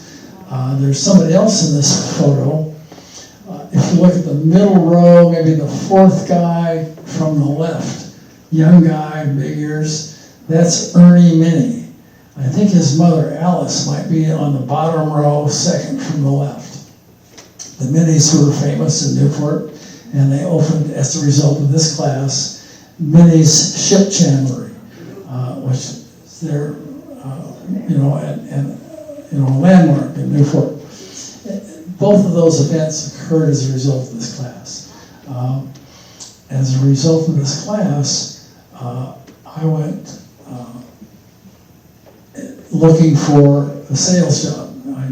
There's somebody else in this photo. If you look at the middle row, maybe the fourth guy from the left, young guy, big ears, that's Ernie Minnie. I think his mother, Alice, might be on the bottom row, second from the left. The Minnies were famous in Newport, and they opened, as a result of this class, Minnie's Ship Chandlery, which is their, a landmark in Newport. Both of those events occurred as a result of this class. As a result of this class, I went looking for a sales job. I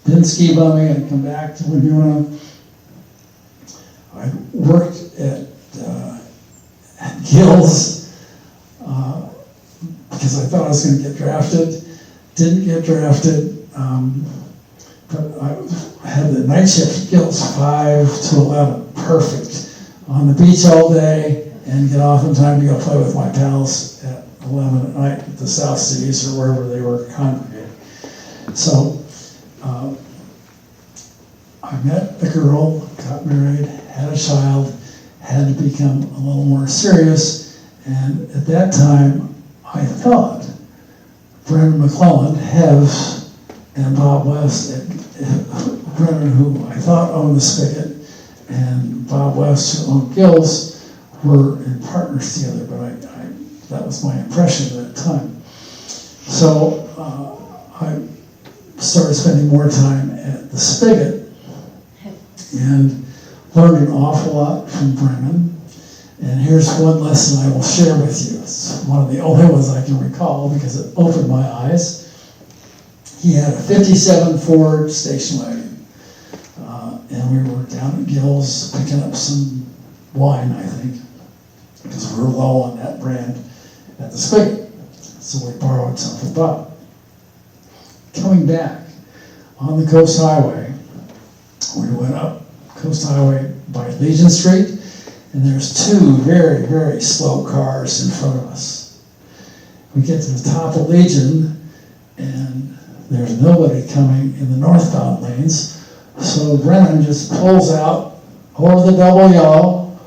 didn't ski bumming. I'd come back to Laguna. I worked at Gills because I thought I was going to get drafted. Didn't get drafted, but I had the night shift at Gills, 5 to 11, perfect. On the beach all day and get off in time to go play with my pals at 11 at night at the South Seas or wherever they were congregating. So I met a girl, got married, had a child, had to become a little more serious, and at that time I thought Brendan McClellan, Hevs, and Bob West, Brendan, who I thought owned the Spigot, and Bob West, who owned Gills, were in partners together, but that was my impression at that time. So I started spending more time at the Spigot and learned an awful lot from Brennan. And here's one lesson I will share with you. It's one of the only ones I can recall because it opened my eyes. He had a 57 Ford station wagon. And we were down at Gill's picking up some wine, I think, because we were low on that brand at the Spigot. So we borrowed some from Bob. Coming back on the Coast Highway, we went up Coast Highway by Legion Street, and there's two very, very slow cars in front of us. We get to the top of Legion, and there's nobody coming in the northbound lanes, so Brennan just pulls out over the double yellow,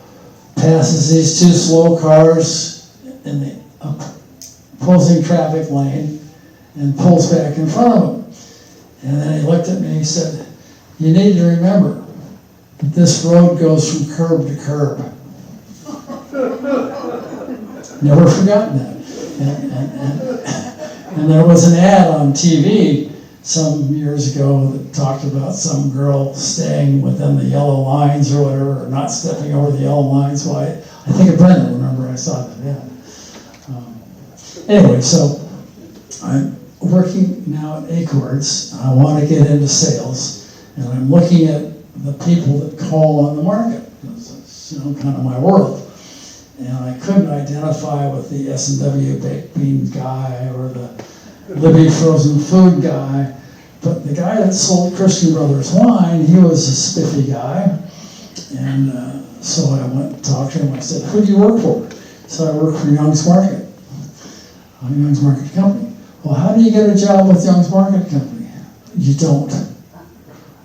passes these two slow cars in the opposing traffic lane, and pulls back in front of him. And then he looked at me and he said, "You need to remember that this road goes from curb to curb." Never forgotten that. And there was an ad on TV some years ago that talked about some girl staying within the yellow lines or whatever, or not stepping over the yellow lines. Well, I think of Brendan, remember I saw that ad. Anyway, so I'm working now at Acorns. I want to get into sales, and I'm looking at the people that call on the market. It's kind of my world. And I couldn't identify with the S&W baked bean guy or the Libby frozen food guy, but the guy that sold Christian Brothers wine, he was a spiffy guy. And so I went and talked to him. I said, "Who do you work for?" So I work for Young's Market, Young's Market Company. "Well, how do you get a job with Young's Market Company?" "You don't."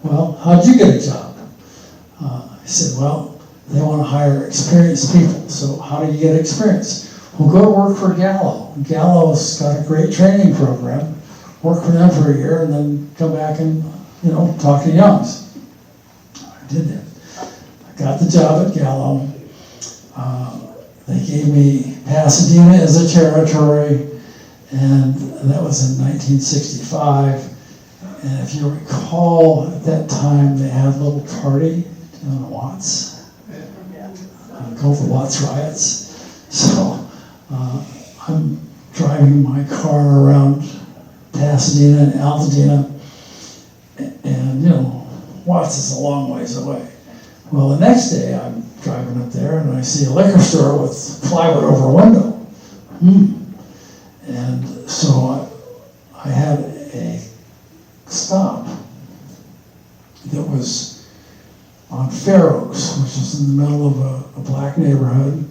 "Well, how'd you get a job?" I said, "Well, they want to hire experienced people. So how do you get experience?" "Well, go to work for Gallo. Gallo's got a great training program. Work for them for a year and then come back and, talk to Young's." I did that. I got the job at Gallo. They gave me Pasadena as a territory, and that was in 1965. And if you recall, at that time, they had a little party down in Watts. Called the Watts Riots. So I'm driving my car around Pasadena and Altadena, and Watts is a long ways away. Well, the next day I'm driving up there and I see a liquor store with plywood over a window. And so I had a stop that was on Fair Oaks, which is in the middle of a black neighborhood.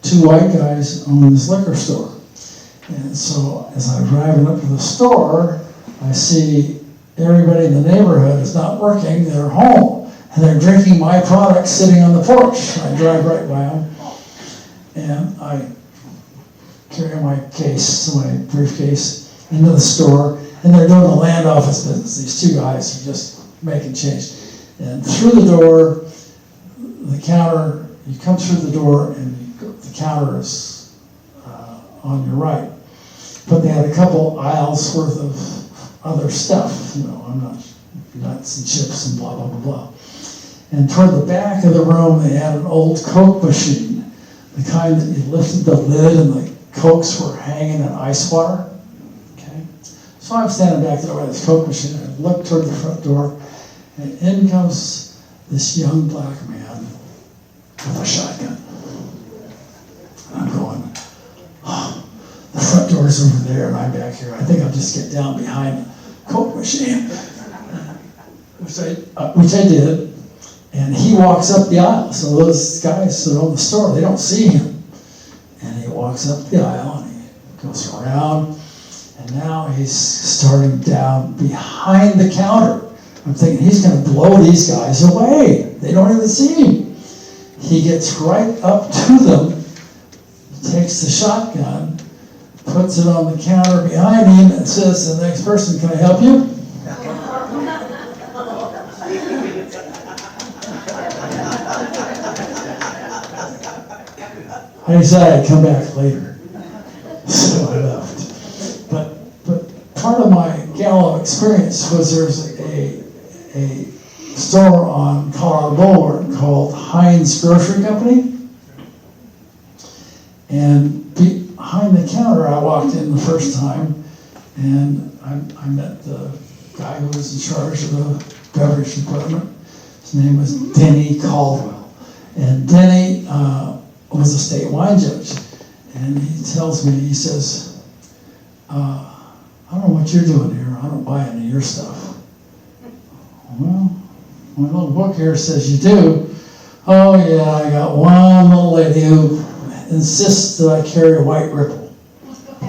Two white guys own this liquor store. And so as I'm driving up to the store, I see everybody in the neighborhood is not working, they're home. And they're drinking my product sitting on the porch. I drive right by them. And I carry my case, my briefcase, into the store. And they're doing the land office business. These two guys are just making change. And through the door, the counter, you come through the door and the counter is on your right. But they had a couple aisles worth of other stuff, I'm not nuts and chips and blah, blah, blah, blah. And toward the back of the room, they had an old Coke machine, the kind that you lifted the lid and the Cokes were hanging in ice water. Okay? So I'm standing back there by this Coke machine and I look toward the front door, and in comes this young black man with a shotgun. And I'm going, "Oh, the front door's over there and I'm back here. I think I'll just get down behind the Coke machine." Which I did. And he walks up the aisle. So those guys that own the store, they don't see him. And he walks up the aisle and he goes around. And now he's starting down behind the counter. I'm thinking he's going to blow these guys away. They don't even see him. He gets right up to them, takes the shotgun, puts it on the counter behind him, and says to the next person, "Can I help you?" I said I'd come back later. So I left. But part of my gap tale of experience was there's a store on Colorado Boulevard called Heinz Grocery Company. And behind the counter, I walked in the first time, and I met the guy who was in charge of the beverage department. His name was Denny Caldwell. And Denny was a state wine judge. And he tells me, he says, I don't know what you're doing here. I don't buy any of your stuff. Well, my little book here says you do. Oh yeah, I got one little lady who insists that I carry a white ripple.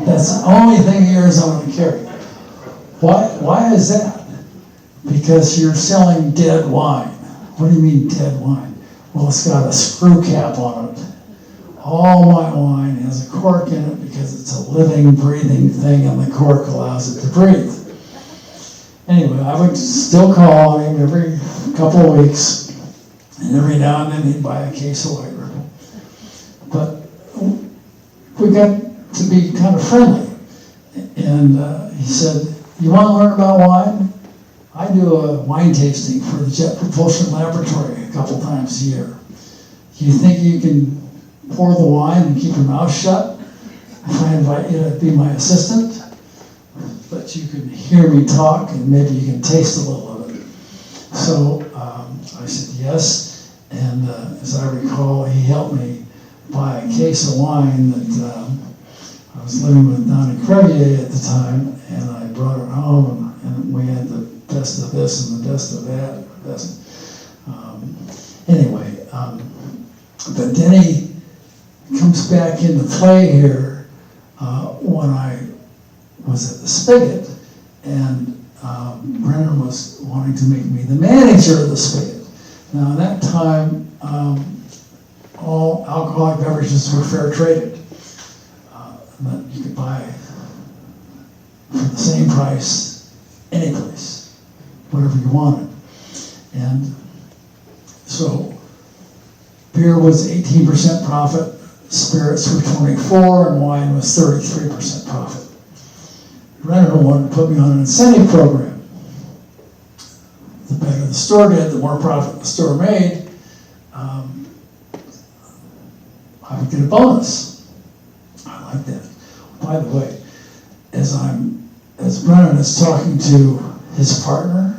That's the only thing of yours I'm going to carry. Why is that? Because you're selling dead wine. What do you mean dead wine? Well, it's got a screw cap on it. All my wine has a cork in it because it's a living, breathing thing, and the cork allows it to breathe. Anyway, I would still call him every couple of weeks, and every now and then he'd buy a case of white ripple. But we got to be kind of friendly. And he said, you want to learn about wine? I do a wine tasting for the Jet Propulsion Laboratory a couple times a year. You think you can pour the wine and keep your mouth shut if I invite you to be my assistant? But you can hear me talk and maybe you can taste a little of it. So I said yes, and as I recall, he helped me buy a case of wine that I was living with Donna Crevier at the time, and I brought it home, and we had the best of this and the best of that. But Denny comes back into play here when I was at the Spigot, and Brennan was wanting to make me the manager of the Spigot. Now, at that time, all alcoholic beverages were fair traded. That you could buy for the same price any place, whatever you wanted. And so beer was 18% profit, spirits were 24%, and wine was 33% profit. Brennan wanted to put me on an incentive program. The better the store did, the more profit the store made, I would get a bonus. I like that. By the way, as Brennan is talking to his partner,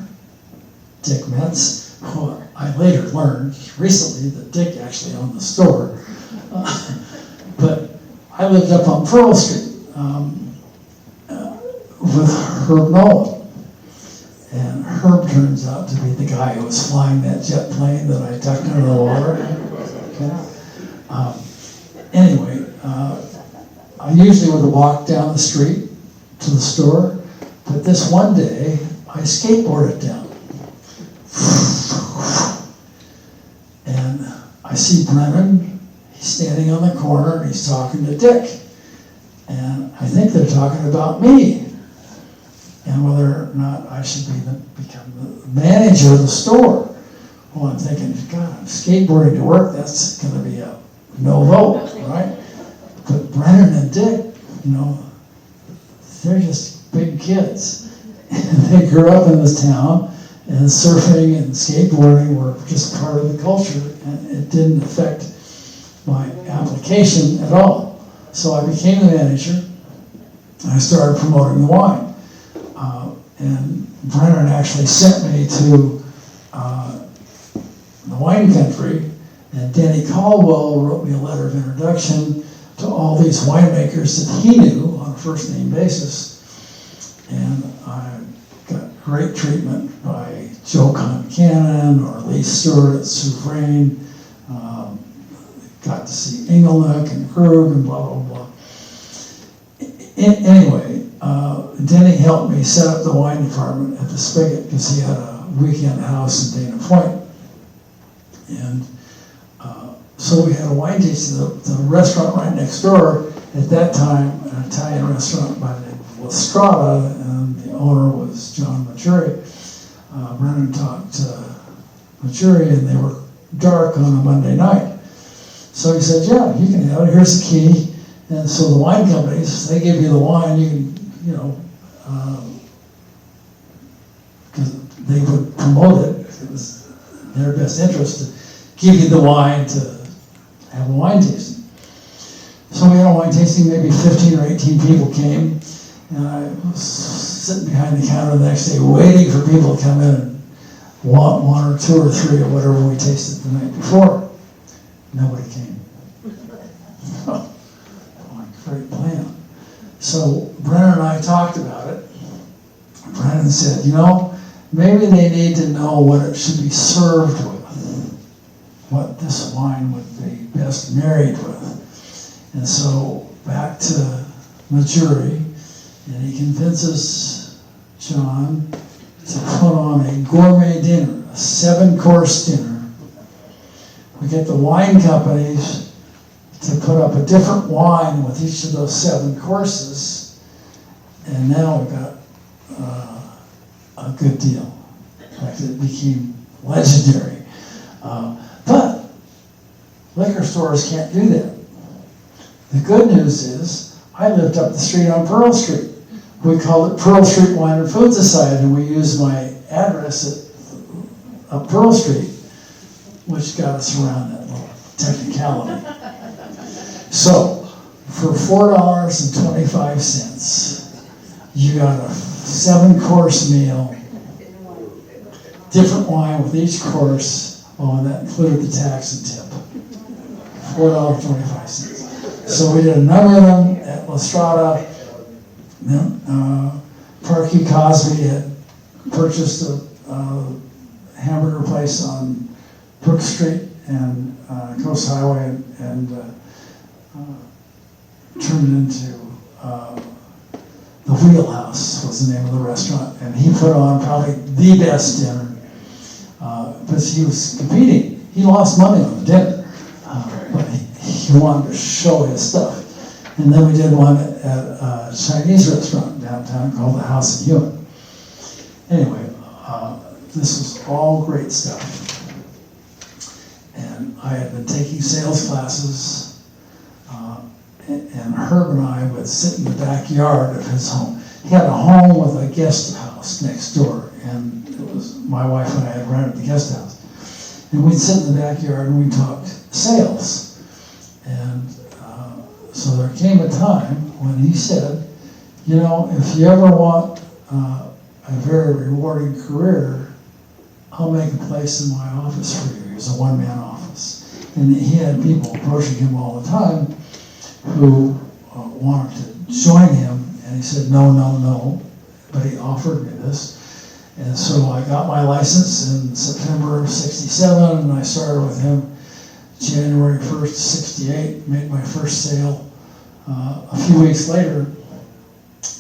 Dick Metz, who I later learned recently that Dick actually owned the store. But I lived up on Pearl Street with Herb Nolan. And Herb turns out to be the guy who was flying that jet plane that I ducked under the water. Okay. Anyway, I usually would walk down the street to the store, but this one day, I skateboarded down. And I see Brennan, he's standing on the corner and he's talking to Dick. And I think they're talking about me and whether or not I should become the manager of the store. Well, I'm thinking, God, I'm skateboarding to work, that's going to be a no vote, right? But Brennan and Dick, they're just big kids. And they grew up in this town, and surfing and skateboarding were just part of the culture, and it didn't affect my application at all. So I became the manager, and I started promoting the wine. And Brennan actually sent me to the wine country, and Denny Caldwell wrote me a letter of introduction to all these winemakers that he knew on a first-name basis. And I got great treatment by Joe Concannon or Lee Stewart at Souverain. Got to see Engelnook and Krug and blah, blah, blah. Anyway, Denny helped me set up the wine department at the Spigot because he had a weekend house in Dana Point. And so we had a wine tasting. The restaurant right next door, at that time, an Italian restaurant by the name of La Strada, and the owner was John Maturi. Brennan talked to Maturi, and they were dark on a Monday night. So he said, yeah, you can have it. Here's the key. And so the wine companies, they give you the wine. You can, they would promote it. It was in their best interest to give you the wine to have a wine tasting. So we had a wine tasting, maybe 15 or 18 people came, and I was sitting behind the counter the next day waiting for people to come in and want one or two or three or whatever we tasted the night before. Nobody came. Oh, great plan. So Brennan and I talked about it. Brennan said, maybe they need to know what it should be served with, what this wine would be best married with. And so back to Maturi, and he convinces John to put on a gourmet dinner, a 7-course dinner. We get the wine companies to put up a different wine with each of those 7 courses, and now we've got a good deal. In fact, it became legendary. But liquor stores can't do that. The good news is, I lived up the street on Pearl Street. We called it Pearl Street Wine and Food Society, and we used my address at Pearl Street, which got us around that little technicality. So, for $4.25, you got a 7-course meal, different wine with each course, and that included the tax and tip. $4.25. So we did a number of them at La Strada. Parky Cosby had purchased a hamburger place on Brook Street and Coast Highway and turned it into the Wheelhouse was the name of the restaurant, and he put on probably the best dinner because he was competing. He lost money on the dinner, but he wanted to show his stuff. And then we did one at a Chinese restaurant downtown called the House of Human. Anyway, this was all great stuff. And I had been taking sales classes, and Herb and I would sit in the backyard of his home. He had a home with a guest house next door, and it was my wife and I had rented the guest house. And we'd sit in the backyard and we'd talk sales. And so there came a time when he said, if you ever want a very rewarding career, I'll make a place in my office for you. It was a one-man office. And he had people approaching him all the time who wanted to join him, and he said, no, but he offered me this. And so I got my license in September of '67, and I started with him January 1st, '68, made my first sale a few weeks later.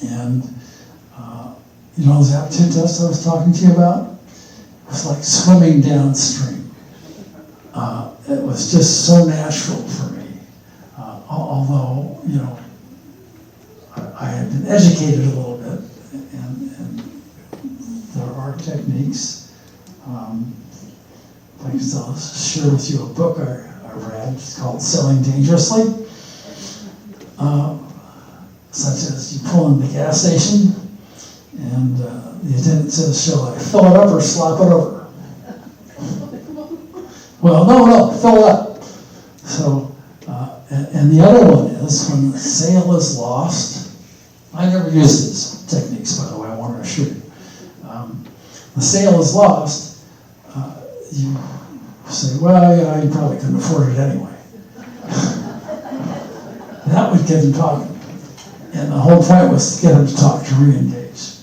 And the aptitude test I was talking to you about? It was like swimming downstream. It was just so natural for me. Although, I had been educated a little bit, and there are techniques. I'll share with you a book I read. It's called Selling Dangerously. Such as you pull in the gas station, and the attendant says, "Shall I fill it up or slop it over?" Well, no, fill it up. So, and the other one is when the sale is lost. I never used these techniques, by the way, I want to assure you. The sale is lost, you say, well, you probably couldn't afford it anyway. That would get them talking. And the whole point was to get them to talk, to re-engage.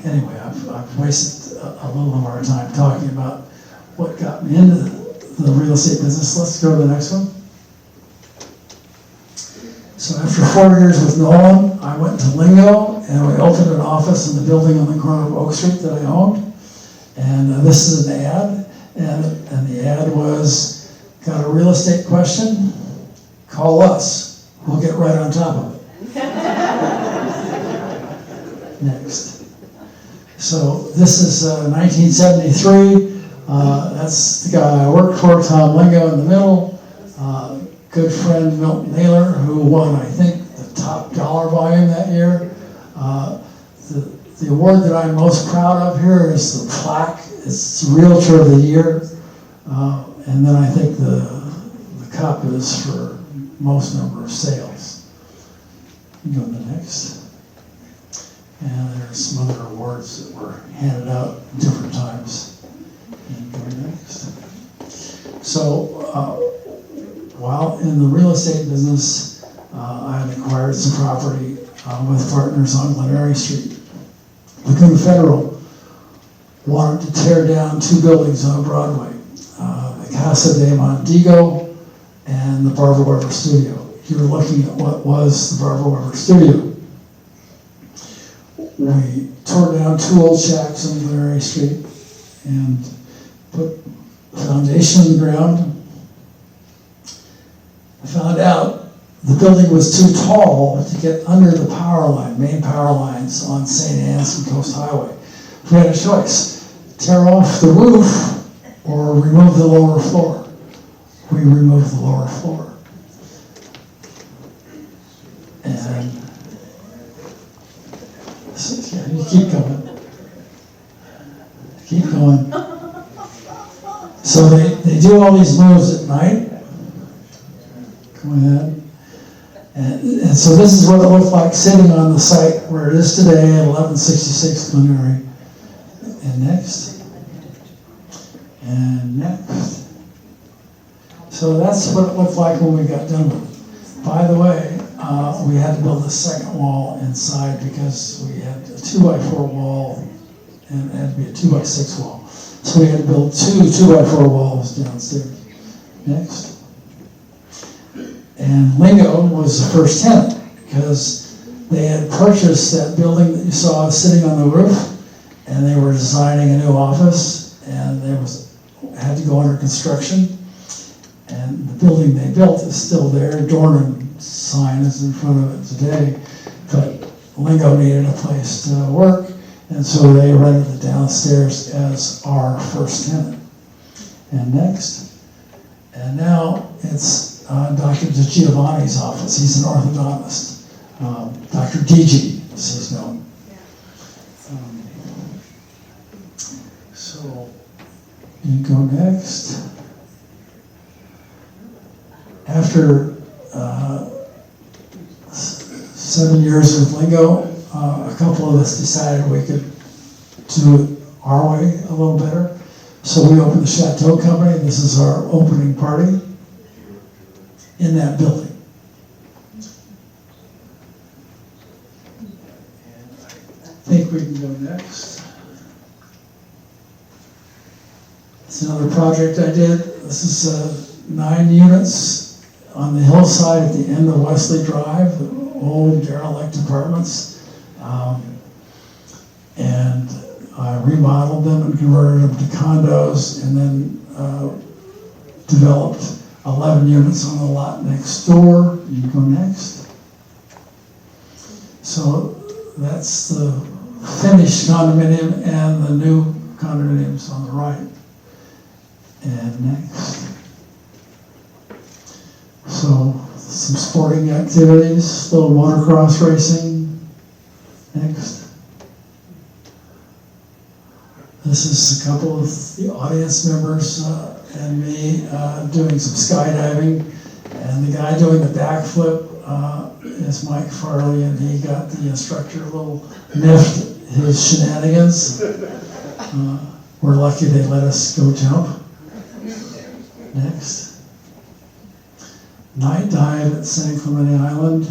Anyway, I've wasted a little of our time talking about what got me into the real estate business. Let's go to the next one. So after 4 years with Nolan, I went to Lingo, and we opened an office in the building on the corner of Oak Street that I owned. And this is an ad, and the ad was, got a real estate question? Call us. We'll get right on top of it. Next. So this is 1973. That's the guy I worked for, Tom Lingo in the middle. Good friend Milton Naylor, who won, I think, the top dollar volume that year. The award that I'm most proud of here is the plaque. It's Realtor of the Year. And then I think the cup is for most number of sales. You go to the next. And there's some other awards that were handed out different times. And go next. So while in the real estate business, I had acquired some property with partners on Glenary Street. Laguna Federal wanted to tear down 2 buildings on Broadway, the Casa de Montego and the Barbara Weber Studio. You're looking at what was the Barbara Weber Studio. We tore down 2 old shacks on Glenary Street and put a foundation in the ground. I found out the building was too tall to get under the power line, main power lines on St. Anne's and Coast Highway. We had a choice, tear off the roof or remove the lower floor. We removed the lower floor. And yeah, you keep going. Keep going. So they do all these moves at night. Go ahead. And so this is what it looked like sitting on the site where it is today at 1166 Glenary. And next. And next. So that's what it looked like when we got done with it. By the way, we had to build a second wall inside because we had a 2x4 wall and it had to be a 2x6 wall. So we had to build 2 2x4 walls downstairs. Next. And Lingo was the first tenant because they had purchased that building that you saw sitting on the roof, and they were designing a new office, and had to go under construction. And the building they built is still there. Dornan sign is in front of it today, but Lingo needed a place to work, and so they rented it downstairs as our first tenant. And next. And now it's Dr. DiGiovanni's office. He's an orthodontist. Dr. DG, as he's known. So you go next. After 7 years with Lingo, a couple of us decided we could do it our way a little better. So we opened the Chateau Company. This is our opening party in that building. I think we can go next. It's another project I did. This is 9 units on the hillside at the end of Wesley Drive, the old derelict apartments. And I remodeled them and converted them to condos, and then developed 11 units on the lot next door. You can go next. So that's the finished condominium and the new condominiums on the right. And next. So some sporting activities, little motocross racing. Next. This is a couple of the audience members and me doing some skydiving, and the guy doing the backflip is Mike Farley, and he got the instructor a little miffed at his shenanigans. We're lucky they let us go jump. Next. Night dive at San Clemente Island.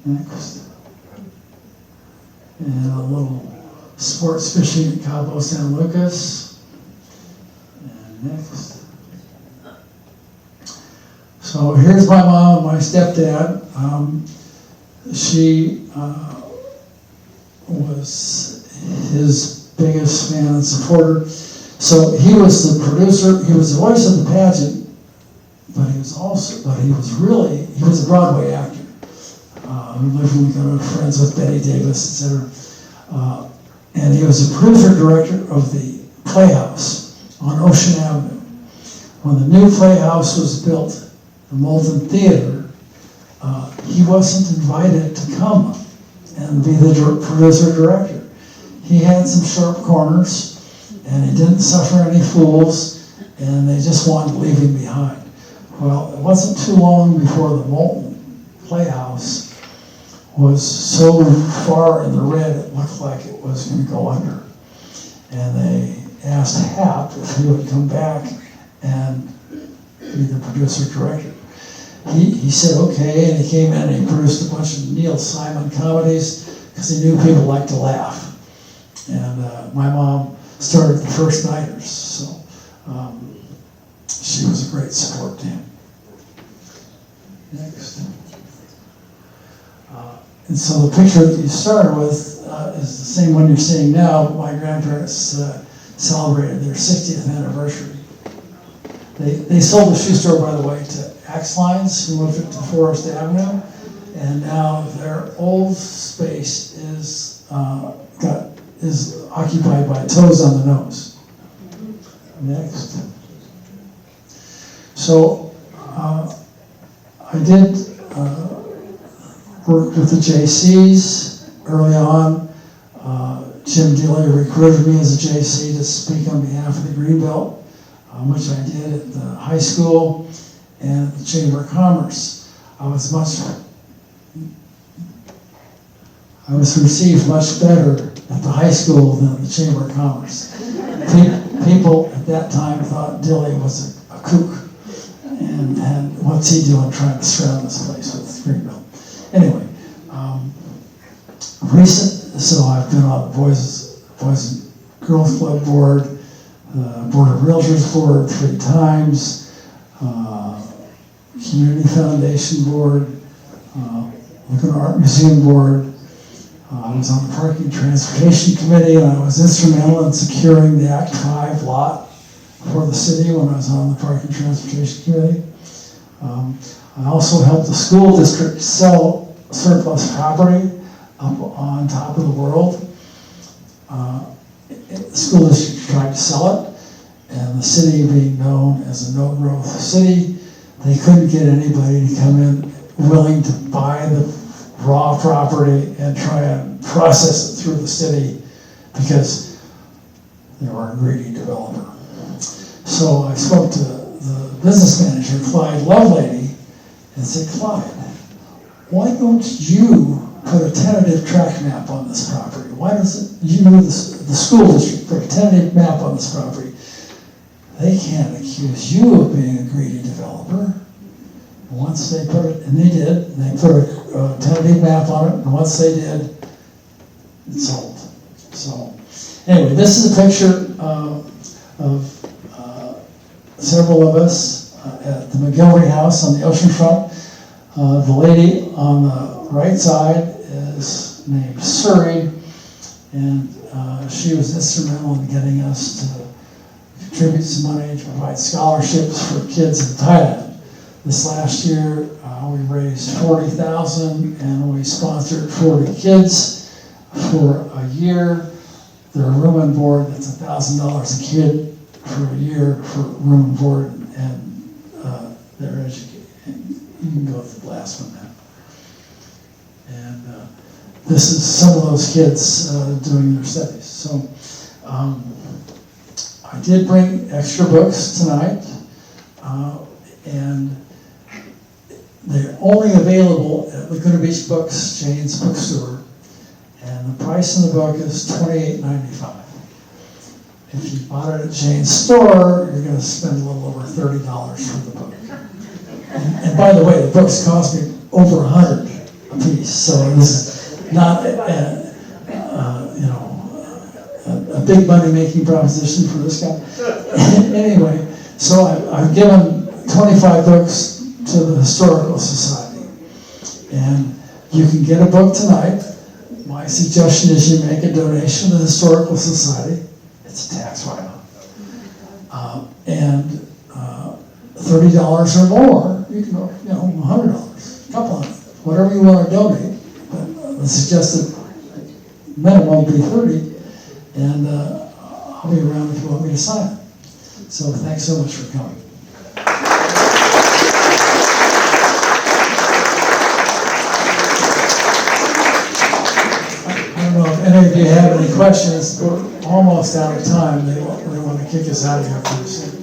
Next. And a little sports fishing at Cabo San Lucas. And next. So here's my mom and my stepdad. She was his biggest fan and supporter. So he was the producer, he was the voice of the pageant, but he was a Broadway actor. He lived in Laguna, friends with Betty Davis, etc. And he was the producer director of the Playhouse on Ocean Avenue. When the new Playhouse was built, the Molten Theater, he wasn't invited to come and be the producer director. he had some sharp corners, and he didn't suffer any fools, and they just wanted to leave him behind. Well, it wasn't too long before the Molten Playhouse was so far in the red it looked like it was going to go under. And they asked Hap if he would come back and be the producer-director. He said okay, and he came in and he produced a bunch of Neil Simon comedies because he knew people liked to laugh. And my mom started the First Nighters, so she was a great support to him. Next. And so the picture that you started with is the same one you're seeing now. My grandparents celebrated their 60th anniversary. They sold the shoe store, by the way, to Axe Lines, who moved it to Forest Avenue, and now their old space is occupied by Toes on the Nose. Next. So I did work with the JCs early on. Jim Dealey recruited me as a JC to speak on behalf of the Greenbelt, which I did at the high school and the Chamber of Commerce. I was received much better at the high school than at the Chamber of Commerce. People at that time thought Dilly was a kook, and what's he doing trying to surround this place with Greenbelt? Anyway, so I've been on the Boys and Girls Club board, Board of Realtors board 3 times, Community Foundation board, Laguna Art Museum board. I was on the Parking Transportation Committee, and I was instrumental in securing the Act 5 lot for the city when I was on the Parking Transportation Committee. I also helped the school district sell surplus property up on top of the world. The school district tried to sell it, and the city, being known as a no-growth city, they couldn't get anybody to come in willing to buy the raw property and try and process it through the city because they were a greedy developer. So I spoke to the business manager, Clyde Lovelady, and said, Clyde, why don't you put a tentative track map on this property? Why doesn't the school district put a tentative map on this property? They can't accuse you of being a greedy developer. Once they put it, and they did, they put a tentative map on it, and once they did, it sold. So, anyway, this is a picture of several of us at the McGilvery House on the ocean front. The lady on the right side is named Surrey, and she was instrumental in getting us to contribute some money to provide scholarships for kids in Thailand. This last year, we raised $40,000, and we sponsored 40 kids for a year. Their room and board, that's $1,000 a kid for a year for room and board, and their education. You can go to the last one now. And this is some of those kids doing their studies. So I did bring extra books tonight, and they're only available at Laguna Beach Books, Jane's bookstore, and the price in the book is $28.95. If you bought it at Jane's store, you're going to spend a little over $30 for the book. And by the way, the books cost me over $100 a piece, so this is not a big money-making proposition for this guy. Anyway, so I've given 25 books to the Historical Society, and you can get a book tonight. My suggestion is you make a donation to the Historical Society. It's a tax write-off. And $30 or more, you can go, $100, a couple hundred, whatever you want to donate. But the suggested minimum will be $30, and I'll be around if you want me to sign it. So thanks so much for coming. I don't don't know if any of you have any questions. We're almost out of time. They want to kick us out of here first.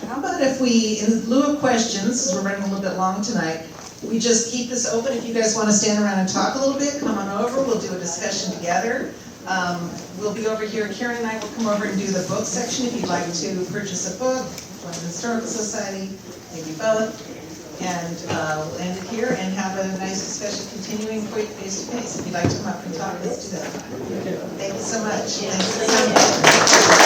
How about if we, in lieu of questions, since we're running a little bit long tonight, we just keep this open. If you guys want to stand around and talk a little bit, come on over. We'll do a discussion together. We'll be over here. Karen and I will come over and do the book section if you'd like to purchase a book, join the Historical Society, maybe both. And we'll end it here and have a nice discussion continuing face to face. If you'd like to come up and talk, let's do that. Thank you so much. Thanks for coming.